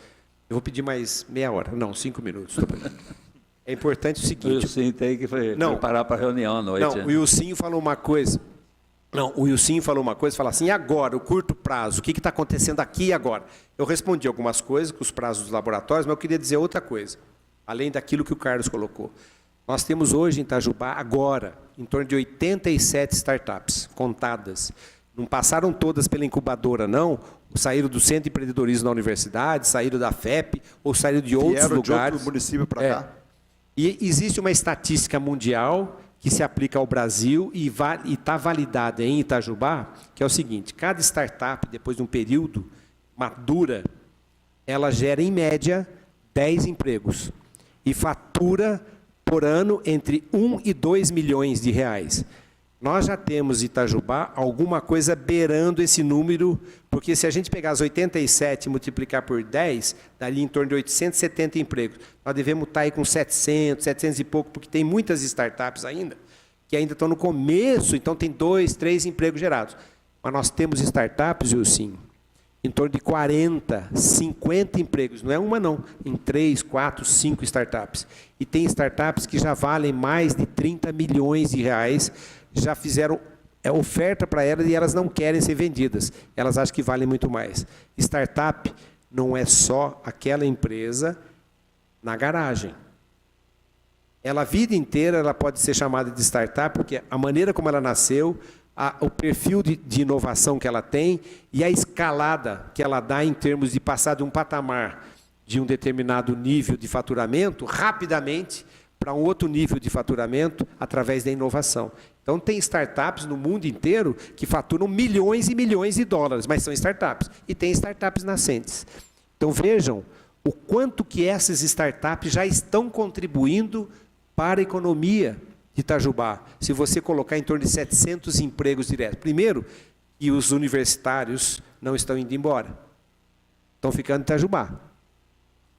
S3: Eu vou pedir mais meia hora. Não, 5 minutos. É importante o seguinte...
S1: O Wilson tem que preparar para a reunião à noite.
S3: Não, o Wilson falou uma coisa... Não, o Wilson falou uma coisa, fala assim, e agora, o curto prazo, o que está acontecendo aqui e agora? Eu respondi algumas coisas com os prazos dos laboratórios, mas eu queria dizer outra coisa, além daquilo que o Carlos colocou. Nós temos hoje em Itajubá, agora, em torno de 87 startups contadas. Não passaram todas pela incubadora, não. Saíram do Centro de Empreendedorismo da Universidade, saíram da FEP, ou saíram de outros lugares.
S4: De outro município para cá.
S3: E existe uma estatística mundial que se aplica ao Brasil e está validada em Itajubá, que é o seguinte, cada startup, depois de um período madura, ela gera, em média, 10 empregos e fatura por ano entre 1 e 2 milhões de reais. Nós já temos em Itajubá alguma coisa beirando esse número, porque se a gente pegar as 87 e multiplicar por 10, daria em torno de 870 empregos. Nós devemos estar aí com 700, 700 e pouco, porque tem muitas startups ainda, que ainda estão no começo, então tem 2, 3 empregos gerados. Mas nós temos startups, Wilson, em torno de 40, 50 empregos. Não é uma não, em 3, 4, 5 startups. E tem startups que já valem mais de 30 milhões de reais, já fizeram oferta para elas e elas não querem ser vendidas. Elas acham que valem muito mais. Startup não é só aquela empresa na garagem. Ela, a vida inteira, ela pode ser chamada de startup, porque a maneira como ela nasceu, o perfil de inovação que ela tem e a escalada que ela dá em termos de passar de um patamar de um determinado nível de faturamento, rapidamente, para um outro nível de faturamento, através da inovação. Então, tem startups no mundo inteiro que faturam milhões e milhões de dólares, mas são startups. E tem startups nascentes. Então, vejam o quanto que essas startups já estão contribuindo para a economia de Itajubá. Se você colocar em torno de 700 empregos diretos. Primeiro, que os universitários não estão indo embora. Estão ficando em Itajubá.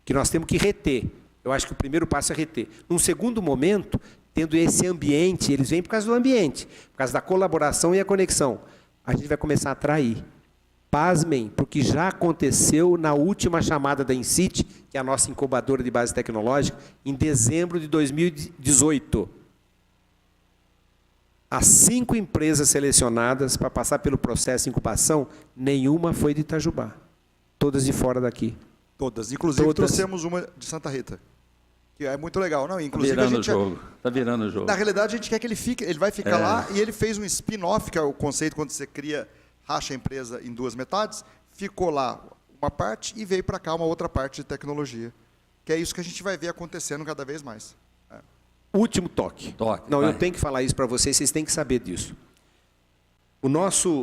S3: Que nós temos que reter. Eu acho que o primeiro passo é reter. Num segundo momento, tendo esse ambiente, eles vêm por causa do ambiente, por causa da colaboração e a conexão. A gente vai começar a atrair. Pasmem, porque já aconteceu na última chamada da Incite, que é a nossa incubadora de base tecnológica, em dezembro de 2018. As 5 empresas selecionadas para passar pelo processo de incubação, nenhuma foi de Itajubá. Todas de fora daqui.
S4: Todas. Inclusive, trouxemos uma de Santa Rita. Que é muito legal. Não, inclusive,
S1: Está virando o jogo.
S4: Na realidade, a gente quer que ele fique, ele vai ficar lá, e ele fez um spin-off, que é o conceito quando você racha a empresa em 2 metades, ficou lá uma parte e veio para cá uma outra parte de tecnologia. Que é isso que a gente vai ver acontecendo cada vez mais.
S3: Último toque. Não,
S1: vai.
S3: eu tenho que falar isso para vocês têm que saber disso.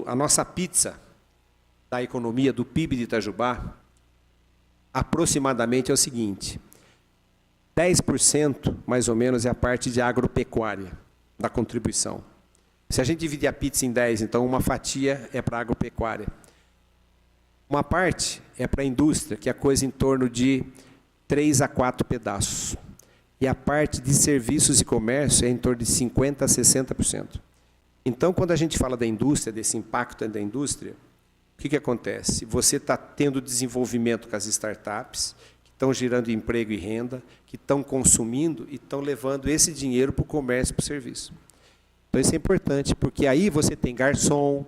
S3: A nossa pizza da economia, do PIB de Itajubá, aproximadamente é o seguinte: 10%, mais ou menos, é a parte de agropecuária da contribuição. Se a gente dividir a pizza em 10, então uma fatia é para a agropecuária. Uma parte é para a indústria, que é coisa em torno de 3 a 4 pedaços. E a parte de serviços e comércio é em torno de 50% a 60%. Então, quando a gente fala da indústria, desse impacto da indústria, o que acontece? Você está tendo desenvolvimento com as startups, que estão gerando emprego e renda, que estão consumindo e estão levando esse dinheiro para o comércio e para o serviço. Então, isso é importante, porque aí você tem garçom,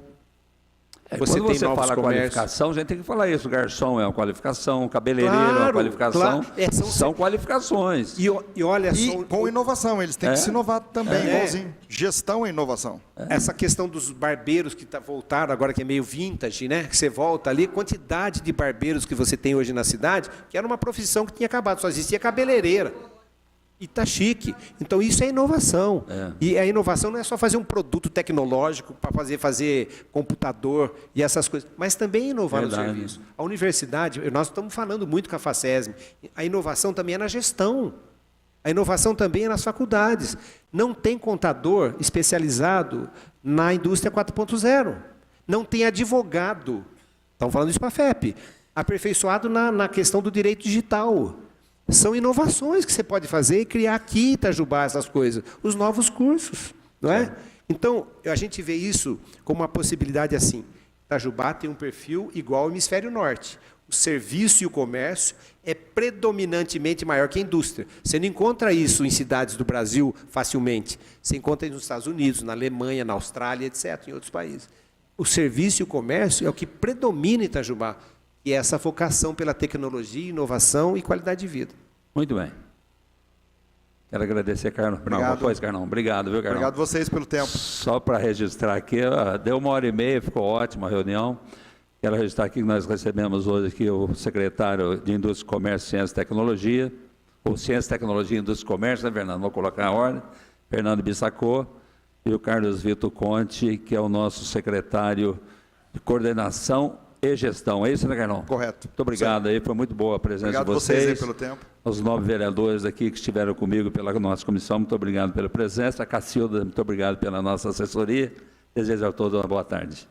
S1: Quando você fala qualificação, a gente tem que falar isso. Garçom é uma qualificação, cabeleireiro é uma qualificação. São qualificações.
S3: E olha só,
S4: com inovação, eles têm que se inovar também, igualzinho. Gestão é inovação.
S3: Essa questão dos barbeiros que voltaram agora, que é meio vintage, né? Que você volta ali, quantidade de barbeiros que você tem hoje na cidade, que era uma profissão que tinha acabado, só existia cabeleireira. E está chique. Então, isso é inovação. E a inovação não é só fazer um produto tecnológico para fazer computador e essas coisas, mas também inovar no serviço. A universidade, nós estamos falando muito com a FACESM, a inovação também é na gestão. A inovação também é nas faculdades. Não tem contador especializado na indústria 4.0. não tem advogado, estamos falando isso para a FEP, aperfeiçoado na questão do direito digital. São inovações que você pode fazer e criar aqui em Itajubá essas coisas, os novos cursos, não é? Então, a gente vê isso como uma possibilidade assim. Itajubá tem um perfil igual ao Hemisfério Norte. O serviço e o comércio é predominantemente maior que a indústria. Você não encontra isso em cidades do Brasil facilmente. Você encontra isso nos Estados Unidos, na Alemanha, na Austrália, etc., em outros países. O serviço e o comércio é o que predomina em Itajubá, e é essa vocação pela tecnologia, inovação e qualidade de vida.
S1: Muito bem. Quero agradecer, Carlão.
S4: Obrigado.
S1: Não, pois, Carlão. Obrigado, viu, Carlão?
S4: Obrigado a vocês pelo tempo.
S1: Só para registrar aqui, deu 1h30, ficou ótima a reunião. Quero registrar aqui que nós recebemos hoje aqui o secretário de Indústria, Comércio, Ciência e Tecnologia, ou Ciência, Tecnologia, Indústria e Comércio, né, Fernando? Vou colocar a ordem. Fernando Bissacô e o Carlos Vitor Conte, que é o nosso secretário de Coordenação e Gestão. É isso, né, Carlão?
S4: Correto.
S1: Muito obrigado aí, foi muito boa a presença
S4: Obrigado
S1: de
S4: a vocês aí
S1: vocês.
S4: pelo tempo.
S1: Aos 9 vereadores aqui que estiveram comigo pela nossa comissão, muito obrigado pela presença. A Cacilda, muito obrigado pela nossa assessoria. Desejo a todos uma boa tarde.